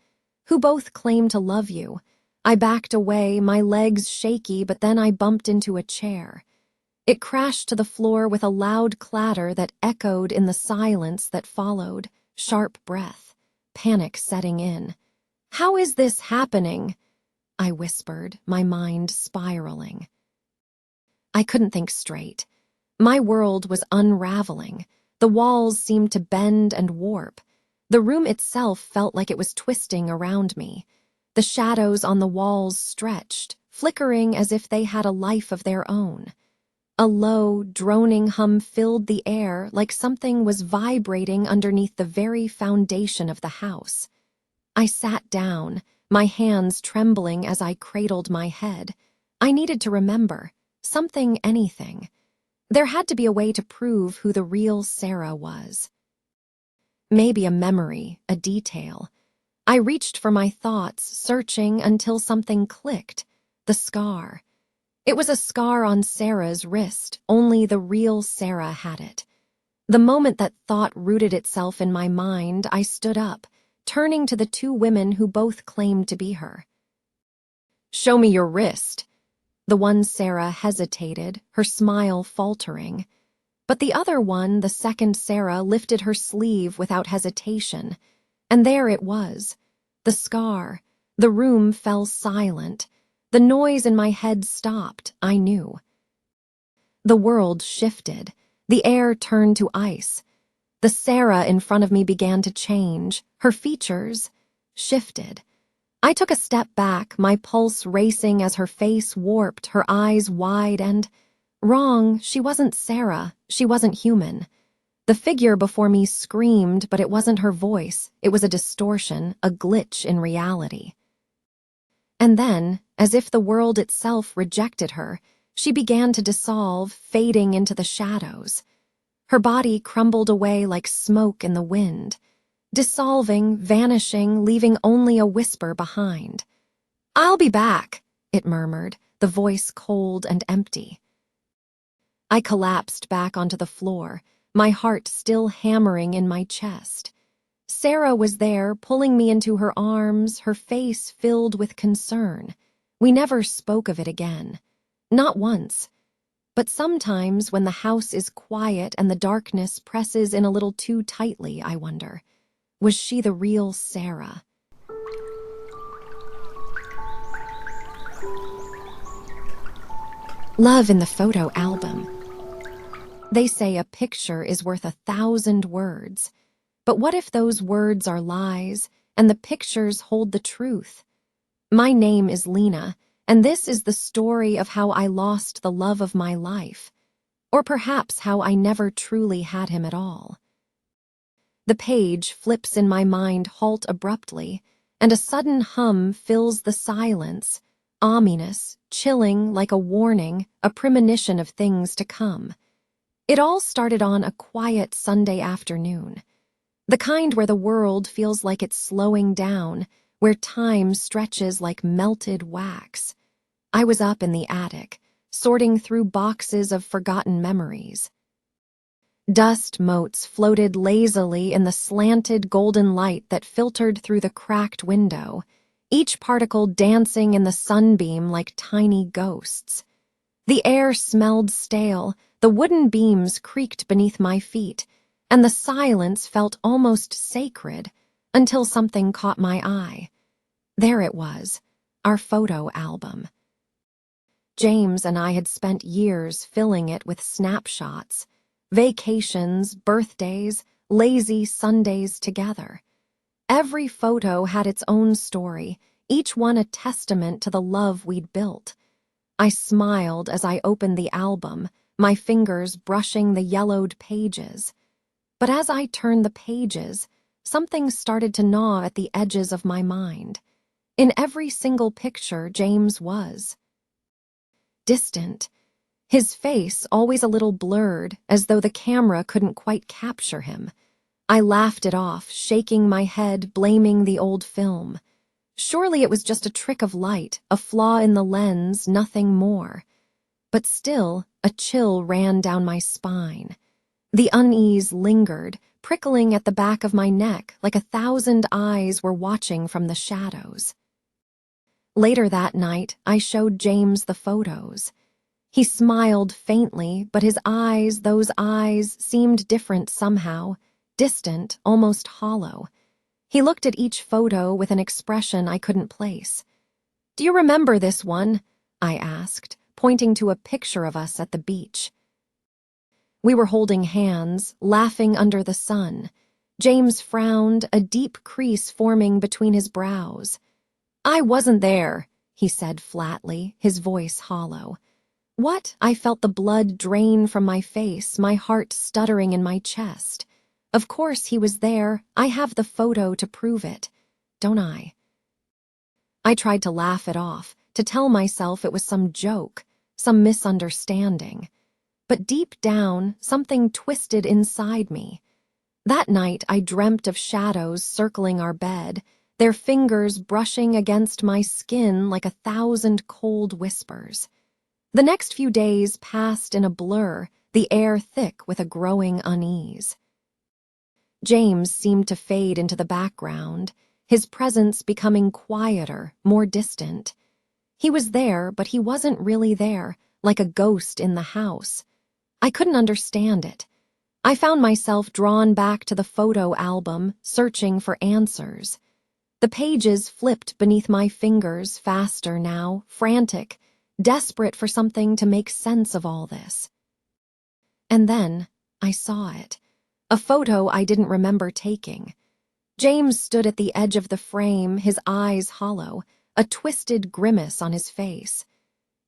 who both claim to love you? I backed away, my legs shaky, but then I bumped into a chair. It crashed to the floor with a loud clatter that echoed in the silence that followed, sharp breath, panic setting in. "How is this happening?" I whispered, my mind spiraling. I couldn't think straight. My world was unraveling. The walls seemed to bend and warp. The room itself felt like it was twisting around me. The shadows on the walls stretched, flickering as if they had a life of their own. A low, droning hum filled the air like something was vibrating underneath the very foundation of the house. I sat down, my hands trembling as I cradled my head. I needed to remember. Something, anything. There had to be a way to prove who the real Sarah was. Maybe a memory, a detail. I reached for my thoughts, searching until something clicked. The scar. It was a scar on Sarah's wrist. Only the real Sarah had it. The moment that thought rooted itself in my mind, I stood up, turning to the two women who both claimed to be her. "Show me your wrist." The one Sarah hesitated, her smile faltering. But the other one, the second Sarah, lifted her sleeve without hesitation. And there it was. The scar. The room fell silent. The noise in my head stopped, I knew. The world shifted. The air turned to ice. The Sarah in front of me began to change. Her features shifted. I took a step back, my pulse racing as her face warped, her eyes wide and... Wrong, she wasn't Sarah. She wasn't human. The figure before me screamed, but it wasn't her voice. It was a distortion, a glitch in reality. And then, as if the world itself rejected her, she began to dissolve, fading into the shadows. Her body crumbled away like smoke in the wind. Dissolving, vanishing, leaving only a whisper behind. "I'll be back," it murmured, the voice cold and empty. I collapsed back onto the floor, my heart still hammering in my chest. Sarah was there, pulling me into her arms, her face filled with concern. We never spoke of it again. Not once. But sometimes when the house is quiet and the darkness presses in a little too tightly, I wonder, was she the real Sarah? Love in the photo album. They say a picture is worth 1,000 words. But what if those words are lies and the pictures hold the truth? My name is Lena, and this is the story of how I lost the love of my life. Or perhaps how I never truly had him at all. The page flips in my mind halt abruptly, and a sudden hum fills the silence, ominous, chilling like a warning, a premonition of things to come. It all started on a quiet Sunday afternoon. The kind where the world feels like it's slowing down, where time stretches like melted wax. I was up in the attic, sorting through boxes of forgotten memories. Dust motes floated lazily in the slanted golden light that filtered through the cracked window, each particle dancing in the sunbeam like tiny ghosts. The air smelled stale, the wooden beams creaked beneath my feet, and the silence felt almost sacred until something caught my eye. There it was, our photo album. James and I had spent years filling it with snapshots, vacations, birthdays, lazy Sundays together. Every photo had its own story, each one a testament to the love we'd built. I smiled as I opened the album, my fingers brushing the yellowed pages. But as I turned the pages, something started to gnaw at the edges of my mind. In every single picture, James was distant. His face always a little blurred, as though the camera couldn't quite capture him. I laughed it off, shaking my head, blaming the old film. Surely it was just a trick of light, a flaw in the lens, nothing more. But still, a chill ran down my spine. The unease lingered, prickling at the back of my neck like 1,000 eyes were watching from the shadows. Later that night, I showed James the photos. He smiled faintly, but his eyes, those eyes, seemed different somehow, distant, almost hollow. He looked at each photo with an expression I couldn't place. "Do you remember this one?" I asked, pointing to a picture of us at the beach. We were holding hands, laughing under the sun. James frowned, a deep crease forming between his brows. "I wasn't there," he said flatly, his voice hollow. "What?" I felt the blood drain from my face, my heart stuttering in my chest. Of course he was there. I have the photo to prove it, don't I? I tried to laugh it off, to tell myself it was some joke, some misunderstanding. But deep down, something twisted inside me. That night I dreamt of shadows circling our bed, their fingers brushing against my skin like 1,000 cold whispers. The next few days passed in a blur, the air thick with a growing unease. James seemed to fade into the background, his presence becoming quieter, more distant. He was there, but he wasn't really there, like a ghost in the house. I couldn't understand it. I found myself drawn back to the photo album, searching for answers. The pages flipped beneath my fingers, faster now, frantic, desperate for something to make sense of all this. And then I saw it. A photo I didn't remember taking. James stood at the edge of the frame, his eyes hollow, a twisted grimace on his face.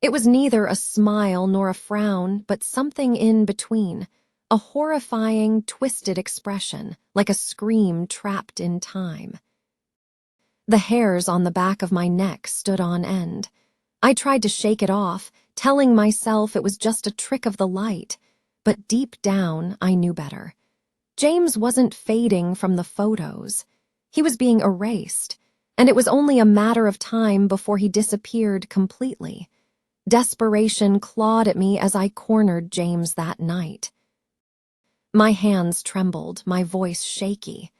It was neither a smile nor a frown, but something in between, a horrifying, twisted expression, like a scream trapped in time. The hairs on the back of my neck stood on end. I tried to shake it off, telling myself it was just a trick of the light, but deep down I knew better. James wasn't fading from the photos. He was being erased, and it was only a matter of time before he disappeared completely. Desperation clawed at me as I cornered James that night. My hands trembled, my voice shaky.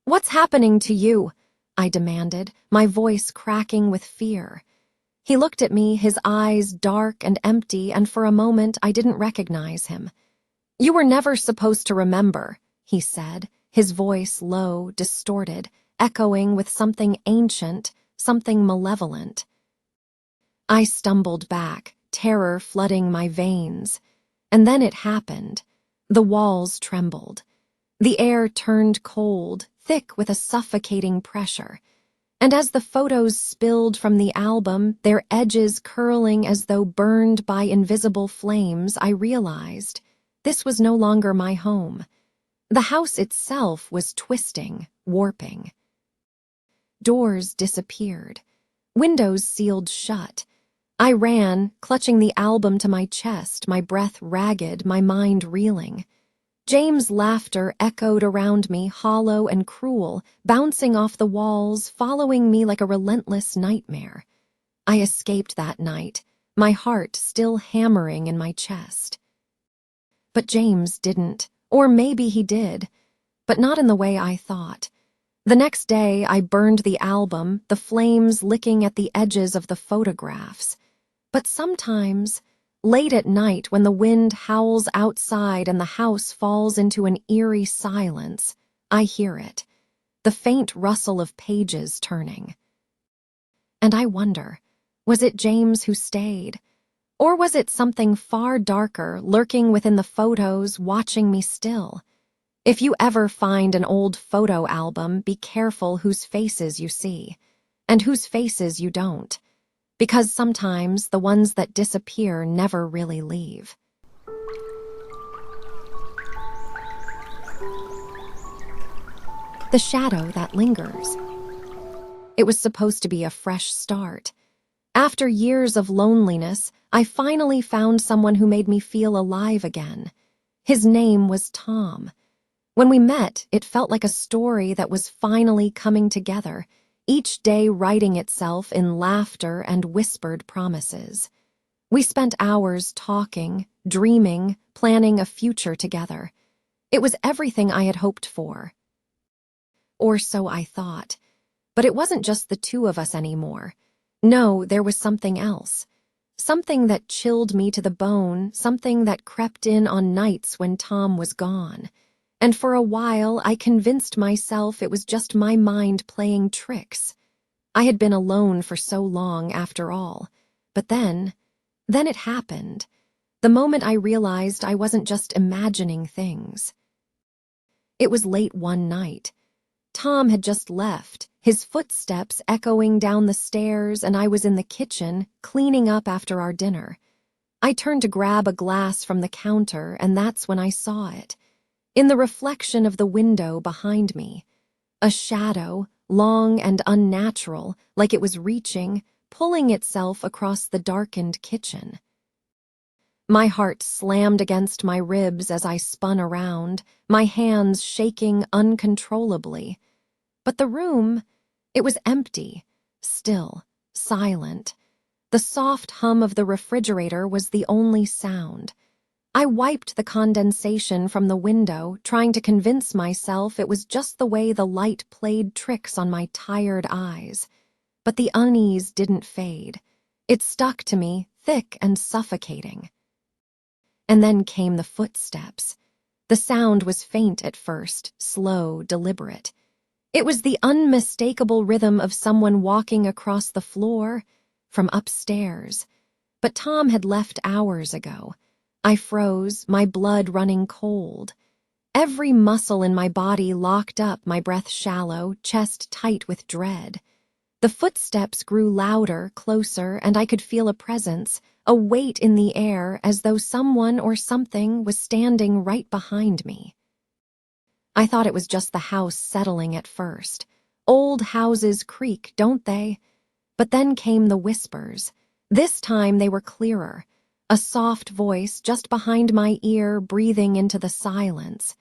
"What's happening to you?" I demanded, my voice cracking with fear. He looked at me, his eyes dark and empty, and for a moment I didn't recognize him. "You were never supposed to remember," he said, his voice low, distorted, echoing with something ancient, something malevolent. I stumbled back, terror flooding my veins. And then it happened. The walls trembled. The air turned cold, thick with a suffocating pressure. And as the photos spilled from the album, their edges curling as though burned by invisible flames, I realized this was no longer my home. The house itself was twisting, warping. Doors disappeared. Windows sealed shut. I ran, clutching the album to my chest, my breath ragged, my mind reeling. James' laughter echoed around me, hollow and cruel, bouncing off the walls, following me like a relentless nightmare. I escaped that night, my heart still hammering in my chest. But James didn't, or maybe he did, but not in the way I thought. The next day, I burned the album, the flames licking at the edges of the photographs. But sometimes, late at night when the wind howls outside and the house falls into an eerie silence, I hear it, the faint rustle of pages turning. And I wonder, was it James who stayed? Or was it something far darker, lurking within the photos, watching me still? If you ever find an old photo album, be careful whose faces you see, and whose faces you don't, because sometimes the ones that disappear never really leave. The shadow that lingers. It was supposed to be a fresh start. After years of loneliness, I finally found someone who made me feel alive again. His name was Tom. When we met, it felt like a story that was finally coming together, each day writing itself in laughter and whispered promises. We spent hours talking, dreaming, planning a future together. It was everything I had hoped for. Or so I thought. But it wasn't just the two of us anymore. No, there was something else. Something that chilled me to the bone, something that crept in on nights when Tom was gone. And for a while, I convinced myself it was just my mind playing tricks. I had been alone for so long after all. But then it happened. The moment I realized I wasn't just imagining things. It was late one night. Tom had just left, his footsteps echoing down the stairs, and I was in the kitchen, cleaning up after our dinner. I turned to grab a glass from the counter, and that's when I saw it. In the reflection of the window behind me. A shadow, long and unnatural, like it was reaching, pulling itself across the darkened kitchen. My heart slammed against my ribs as I spun around, my hands shaking uncontrollably. But the room, it was empty, still, silent. The soft hum of the refrigerator was the only sound. I wiped the condensation from the window, trying to convince myself it was just the way the light played tricks on my tired eyes. But the unease didn't fade. It stuck to me, thick and suffocating. And then came the footsteps. The sound was faint at first, slow, deliberate. It was the unmistakable rhythm of someone walking across the floor from upstairs. But Tom had left hours ago. I froze, my blood running cold. Every muscle in my body locked up, my breath shallow, chest tight with dread. The footsteps grew louder, closer, and I could feel a presence, a weight in the air as though someone or something was standing right behind me. I thought it was just the house settling at first. Old houses creak, don't they? But then came the whispers. This time they were clearer. A soft voice just behind my ear breathing into the silence.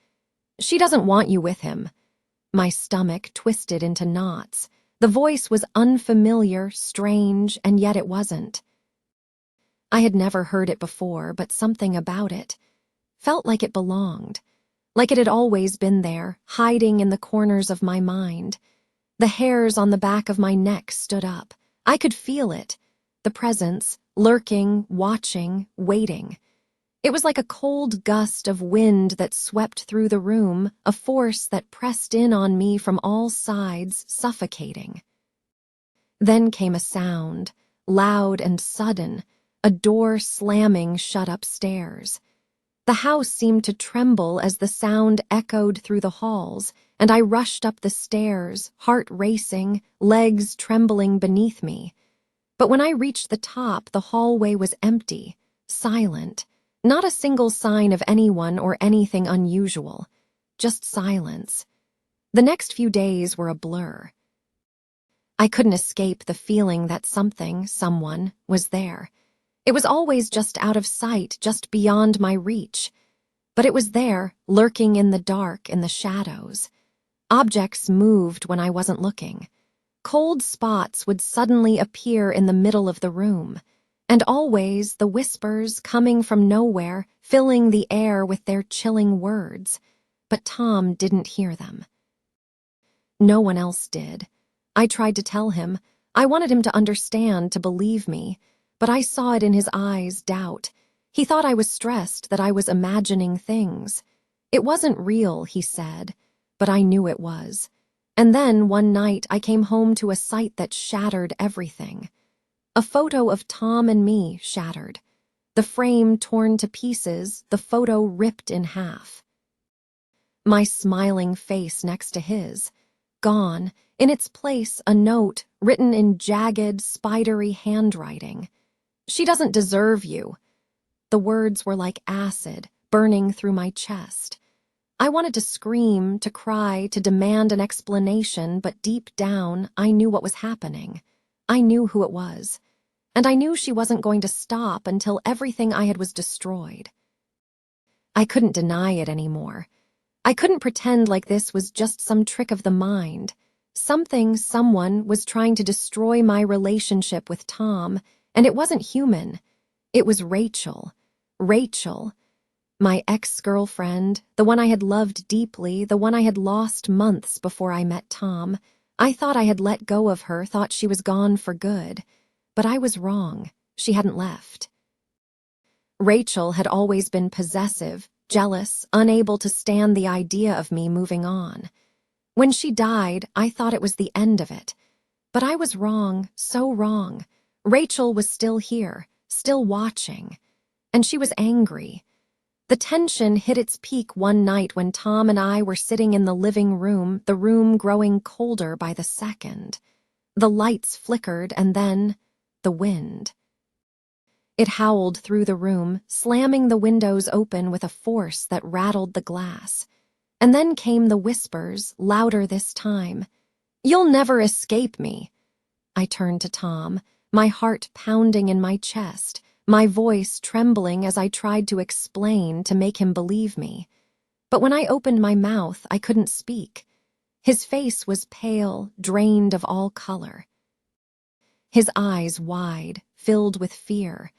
"She doesn't want you with him." My stomach twisted into knots. The voice was unfamiliar, strange, and yet it wasn't. I had never heard it before, but something about it felt like it belonged. Like it had always been there, hiding in the corners of my mind. The hairs on the back of my neck stood up. I could feel it. The presence, lurking, watching, waiting. It was like a cold gust of wind that swept through the room, a force that pressed in on me from all sides, suffocating. Then came a sound, loud and sudden, a door slamming shut upstairs. The house seemed to tremble as the sound echoed through the halls, and I rushed up the stairs, heart racing, legs trembling beneath me. But when I reached the top, the hallway was empty, silent, not a single sign of anyone or anything unusual, just silence. The next few days were a blur. I couldn't escape the feeling that something, someone, was there. It was always just out of sight, just beyond my reach. But it was there, lurking in the dark, in the shadows. Objects moved when I wasn't looking. Cold spots would suddenly appear in the middle of the room. And always the whispers coming from nowhere, filling the air with their chilling words. But Tom didn't hear them. No one else did. I tried to tell him. I wanted him to understand, to believe me. But I saw it in his eyes, doubt. He thought I was stressed, that I was imagining things. It wasn't real, he said, but I knew it was. And then, one night, I came home to a sight that shattered everything. A photo of Tom and me shattered. The frame torn to pieces, the photo ripped in half. My smiling face next to his. Gone. In its place, a note, written in jagged, spidery handwriting. "She doesn't deserve you." The words were like acid, burning through my chest. I wanted to scream, to cry, to demand an explanation, but deep down, I knew what was happening. I knew who it was. And I knew she wasn't going to stop until everything I had was destroyed. I couldn't deny it anymore. I couldn't pretend like this was just some trick of the mind. Someone was trying to destroy my relationship with Tom, and it wasn't human. It was Rachel. Rachel. My ex-girlfriend, the one I had loved deeply, the one I had lost months before I met Tom. I thought I had let go of her, thought she was gone for good. But I was wrong. She hadn't left. Rachel had always been possessive, jealous, unable to stand the idea of me moving on. When she died, I thought it was the end of it. But I was wrong, so wrong. Rachel was still here, still watching. And she was angry. The tension hit its peak one night when Tom and I were sitting in the living room, the room growing colder by the second. The lights flickered, and then the wind. It howled through the room, slamming the windows open with a force that rattled the glass. And then came the whispers, louder this time. "You'll never escape me." I turned to Tom, my heart pounding in my chest, my voice trembling as I tried to explain to make him believe me. But when I opened my mouth, I couldn't speak. His face was pale, drained of all color. His eyes wide, filled with fear.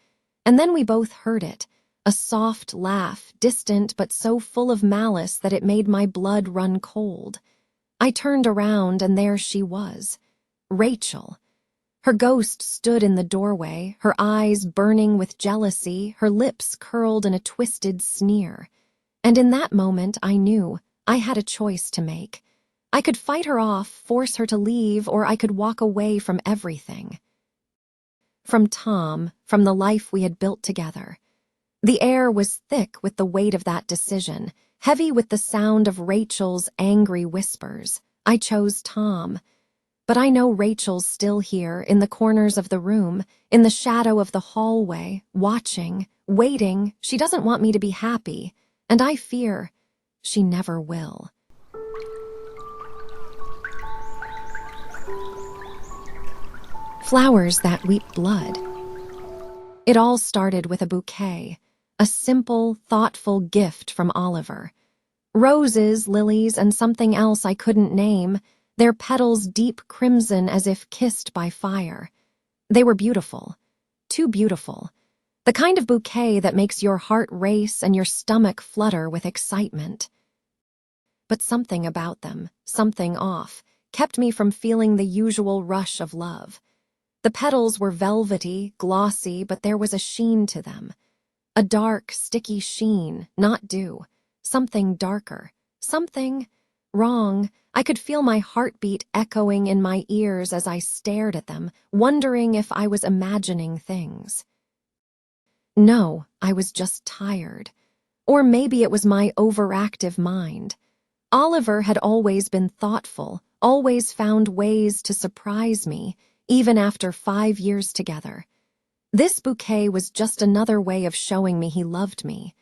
And then we both heard it, a soft laugh, distant but so full of malice that it made my blood run cold. I turned around, and there she was, Rachel. Her ghost stood in the doorway, her eyes burning with jealousy, her lips curled in a twisted sneer. And in that moment, I knew I had a choice to make. I could fight her off, force her to leave, or I could walk away from everything. From Tom, from the life we had built together. The air was thick with the weight of that decision, heavy with the sound of Rachel's angry whispers. I chose Tom. But I know Rachel's still here, in the corners of the room, in the shadow of the hallway, watching, waiting. She doesn't want me to be happy, and I fear she never will. Flowers that weep blood. It all started with a bouquet, a simple, thoughtful gift from Oliver. Roses, lilies, and something else I couldn't name, their petals deep crimson as if kissed by fire. They were beautiful, too beautiful. The kind of bouquet that makes your heart race and your stomach flutter with excitement. But something about them, something off, kept me from feeling the usual rush of love. The petals were velvety, glossy, but there was a sheen to them. A dark, sticky sheen, not dew. Something darker. Something wrong. I could feel my heartbeat echoing in my ears as I stared at them, wondering if I was imagining things. No, I was just tired. Or maybe it was my overactive mind. Oliver had always been thoughtful, always found ways to surprise me, even after 5 years together. This bouquet was just another way of showing me he loved me.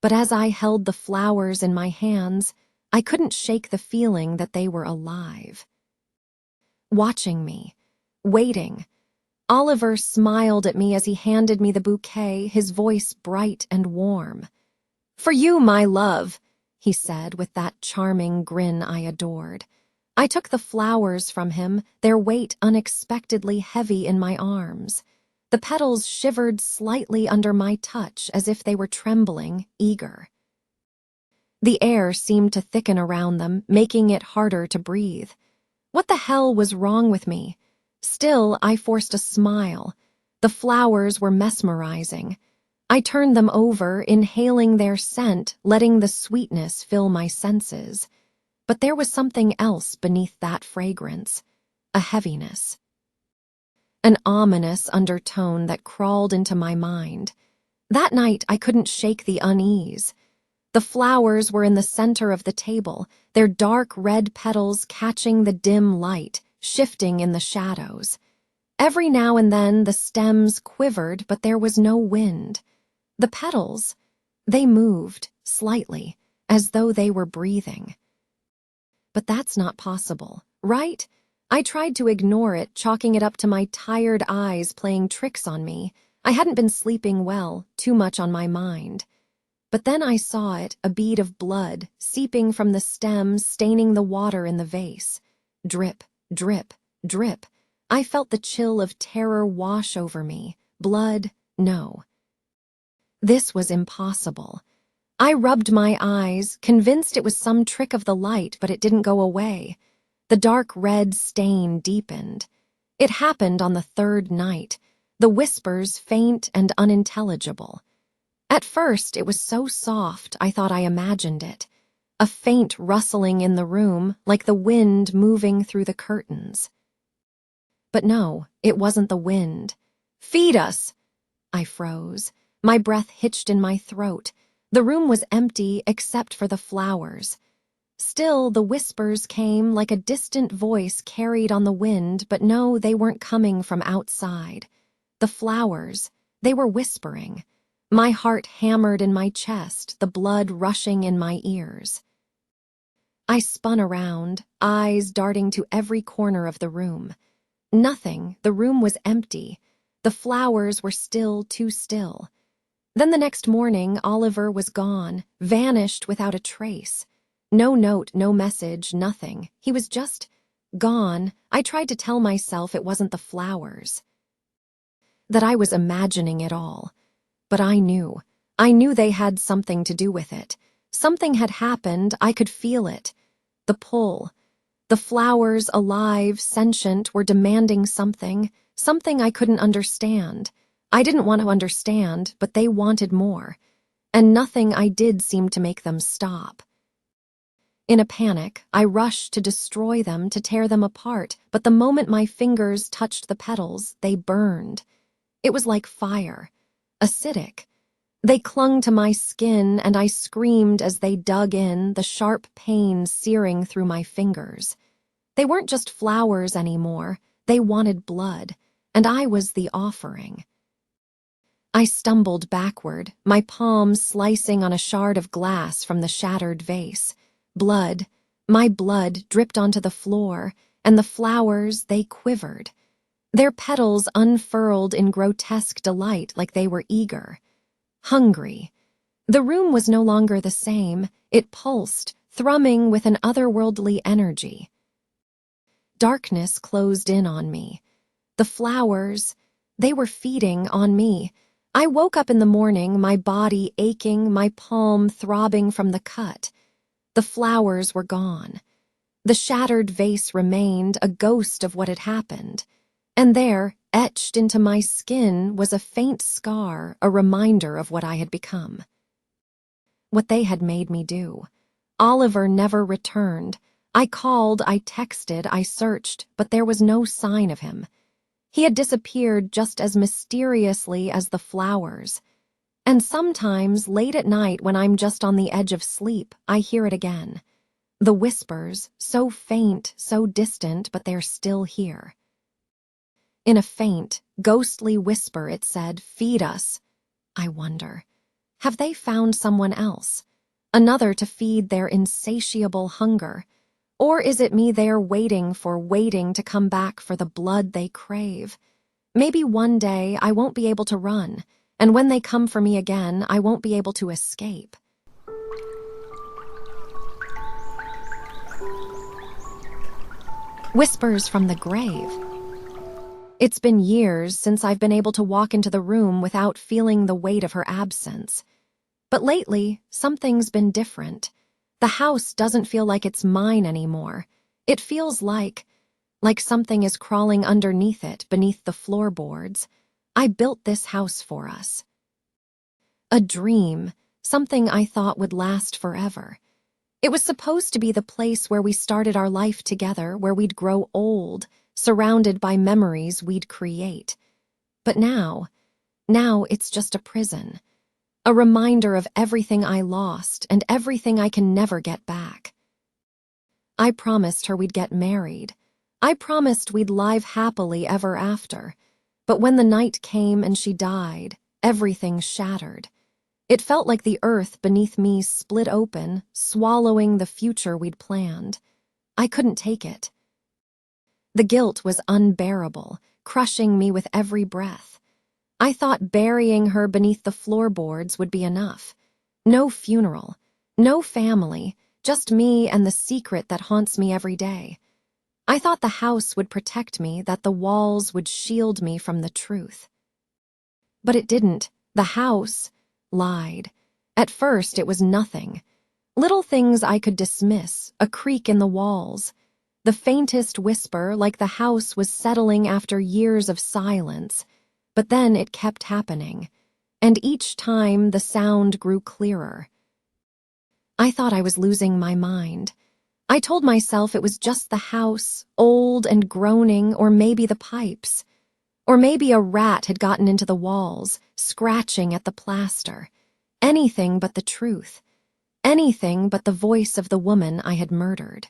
But as I held the flowers in my hands, I couldn't shake the feeling that they were alive. Watching me, waiting. Oliver smiled at me as he handed me the bouquet, his voice bright and warm. "For you, my love," he said with that charming grin I adored. I took the flowers from him, their weight unexpectedly heavy in my arms. The petals shivered slightly under my touch as if they were trembling, eager. The air seemed to thicken around them, making it harder to breathe. What the hell was wrong with me? Still, I forced a smile. The flowers were mesmerizing. I turned them over, inhaling their scent, letting the sweetness fill my senses. But there was something else beneath that fragrance, a heaviness. An ominous undertone that crawled into my mind. That night I couldn't shake the unease. The flowers were in the center of the table, their dark red petals catching the dim light, shifting in the shadows. Every now and then the stems quivered, but there was no wind. The petals, they moved, slightly, as though they were breathing. But that's not possible, right? I tried to ignore it, chalking it up to my tired eyes playing tricks on me. I hadn't been sleeping well, too much on my mind. But then I saw it, a bead of blood, seeping from the stems, staining the water in the vase. Drip, drip, drip. I felt the chill of terror wash over me. Blood, no. This was impossible. I rubbed my eyes, convinced it was some trick of the light, but it didn't go away. The dark red stain deepened. It happened on the third night, the whispers faint and unintelligible. At first, it was so soft I thought I imagined it. A faint rustling in the room, like the wind moving through the curtains. But no, it wasn't the wind. "Feed us!" I froze. My breath hitched in my throat. The room was empty except for the flowers. Still, the whispers came like a distant voice carried on the wind, but no, they weren't coming from outside. The flowers, they were whispering. My heart hammered in my chest, the blood rushing in my ears. I spun around, eyes darting to every corner of the room. Nothing, the room was empty. The flowers were still too still. Then the next morning, Oliver was gone, vanished without a trace. No note, no message, nothing. He was just gone. I tried to tell myself it wasn't the flowers, that I was imagining it all. But I knew they had something to do with it. Something had happened, I could feel it. The pull. The flowers, alive, sentient, were demanding something I couldn't understand. I didn't want to understand, but they wanted more. And nothing I did seemed to make them stop. In a panic, I rushed to destroy them, to tear them apart, but the moment my fingers touched the petals, they burned. It was like fire. Acidic. They clung to my skin, and I screamed as they dug in, the sharp pain searing through my fingers. They weren't just flowers anymore. They wanted blood, and I was the offering. I stumbled backward, my palm slicing on a shard of glass from the shattered vase. Blood, my blood, dripped onto the floor, and the flowers, they quivered. Their petals unfurled in grotesque delight like they were eager. Hungry. The room was no longer the same. It pulsed, thrumming with an otherworldly energy. Darkness closed in on me. The flowers, they were feeding on me. I woke up in the morning, my body aching, my palm throbbing from the cut. The flowers were gone. The shattered vase remained, a ghost of what had happened. And there, etched into my skin, was a faint scar, a reminder of what I had become. What they had made me do. Oliver never returned. I called, I texted, I searched, but there was no sign of him. He had disappeared just as mysteriously as the flowers. And sometimes, late at night when I'm just on the edge of sleep, I hear it again. The whispers, so faint, so distant, but they're still here. In a faint, ghostly whisper it said, "Feed us." I wonder, have they found someone else? Another to feed their insatiable hunger? Or is it me they're waiting to come back for the blood they crave? Maybe one day I won't be able to run, and when they come for me again, I won't be able to escape. Whispers from the grave. It's been years since I've been able to walk into the room without feeling the weight of her absence. But lately, something's been different. The house doesn't feel like it's mine anymore. It feels like something is crawling underneath it, beneath the floorboards. I built this house for us. A dream, something I thought would last forever. It was supposed to be the place where we started our life together, where we'd grow old, surrounded by memories we'd create. But now it's just a prison. A reminder of everything I lost and everything I can never get back. I promised her we'd get married. I promised we'd live happily ever after. But when the night came and she died, everything shattered. It felt like the earth beneath me split open, swallowing the future we'd planned. I couldn't take it. The guilt was unbearable, crushing me with every breath. I thought burying her beneath the floorboards would be enough. No funeral, no family, just me and the secret that haunts me every day. I thought the house would protect me, that the walls would shield me from the truth. But it didn't. The house lied. At first, it was nothing. Little things I could dismiss, a creak in the walls, the faintest whisper like the house was settling after years of silence. But then it kept happening, and each time the sound grew clearer. I thought I was losing my mind. I told myself it was just the house, old and groaning, or maybe the pipes. Or maybe a rat had gotten into the walls, scratching at the plaster. Anything but the truth. Anything but the voice of the woman I had murdered.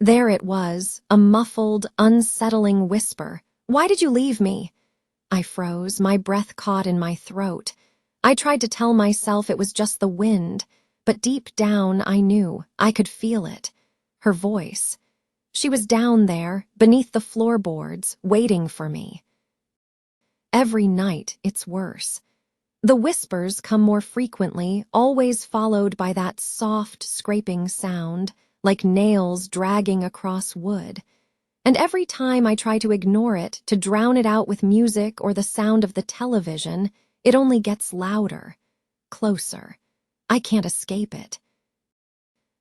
There it was, a muffled, unsettling whisper. "Why did you leave me?" I froze, my breath caught in my throat. I tried to tell myself it was just the wind, but deep down I knew, I could feel it. Her voice. She was down there, beneath the floorboards, waiting for me. Every night, it's worse. The whispers come more frequently, always followed by that soft, scraping sound, like nails dragging across wood. And every time I try to ignore it, to drown it out with music or the sound of the television, it only gets louder, closer. I can't escape it.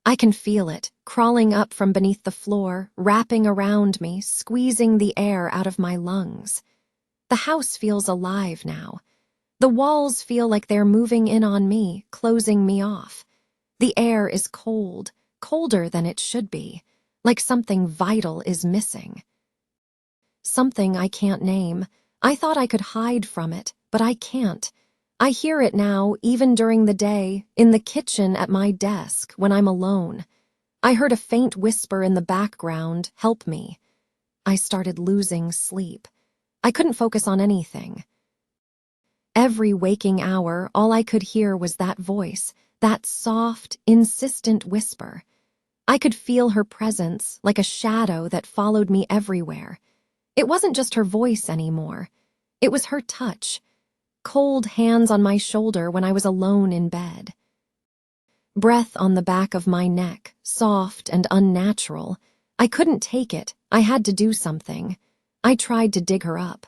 I can feel it, crawling up from beneath the floor, wrapping around me, squeezing the air out of my lungs. The house feels alive now. The walls feel like they're moving in on me, closing me off. The air is cold, colder than it should be, like something vital is missing. Something I can't name. I thought I could hide from it, but I can't. I hear it now, even during the day, in the kitchen at my desk, when I'm alone. I heard a faint whisper in the background, "Help me." I started losing sleep. I couldn't focus on anything. Every waking hour, all I could hear was that voice, that soft, insistent whisper. I could feel her presence, like a shadow that followed me everywhere. It wasn't just her voice anymore. It was her touch. Cold hands on my shoulder when I was alone in bed. Breath on the back of my neck, soft and unnatural. I couldn't take it. I had to do something. I tried to dig her up.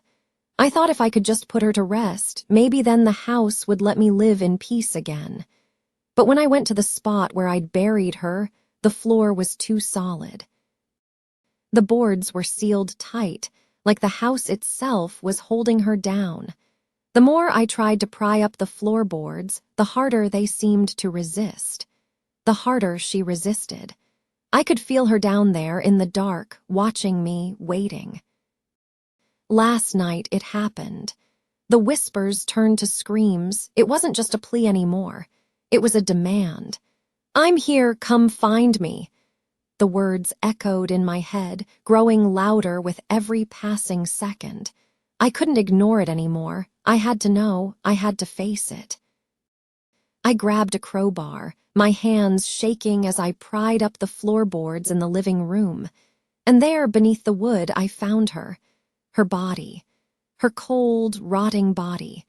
I thought if I could just put her to rest, maybe then the house would let me live in peace again. But when I went to the spot where I'd buried her, the floor was too solid. The boards were sealed tight, like the house itself was holding her down. The more I tried to pry up the floorboards, the harder they seemed to resist. The harder she resisted. I could feel her down there in the dark, watching me, waiting. Last night it happened. The whispers turned to screams. It wasn't just a plea anymore. It was a demand. "I'm here, come find me." The words echoed in my head, growing louder with every passing second. I couldn't ignore it anymore. I had to know. I had to face it. I grabbed a crowbar, my hands shaking as I pried up the floorboards in the living room. And there, beneath the wood, I found her. Her body. Her cold, rotting body.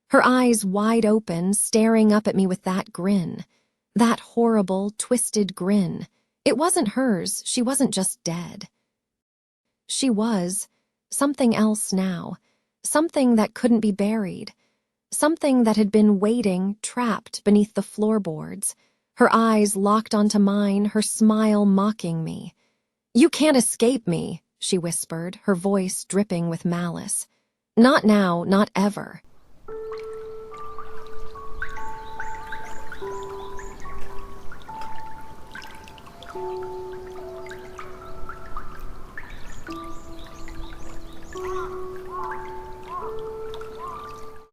Her eyes wide open, staring up at me with that grin. That horrible, twisted grin. It wasn't hers. She wasn't just dead. She was something else now. Something that couldn't be buried. Something that had been waiting, trapped beneath the floorboards. Her eyes locked onto mine, her smile mocking me. "You can't escape me," she whispered, her voice dripping with malice. "Not now, not ever."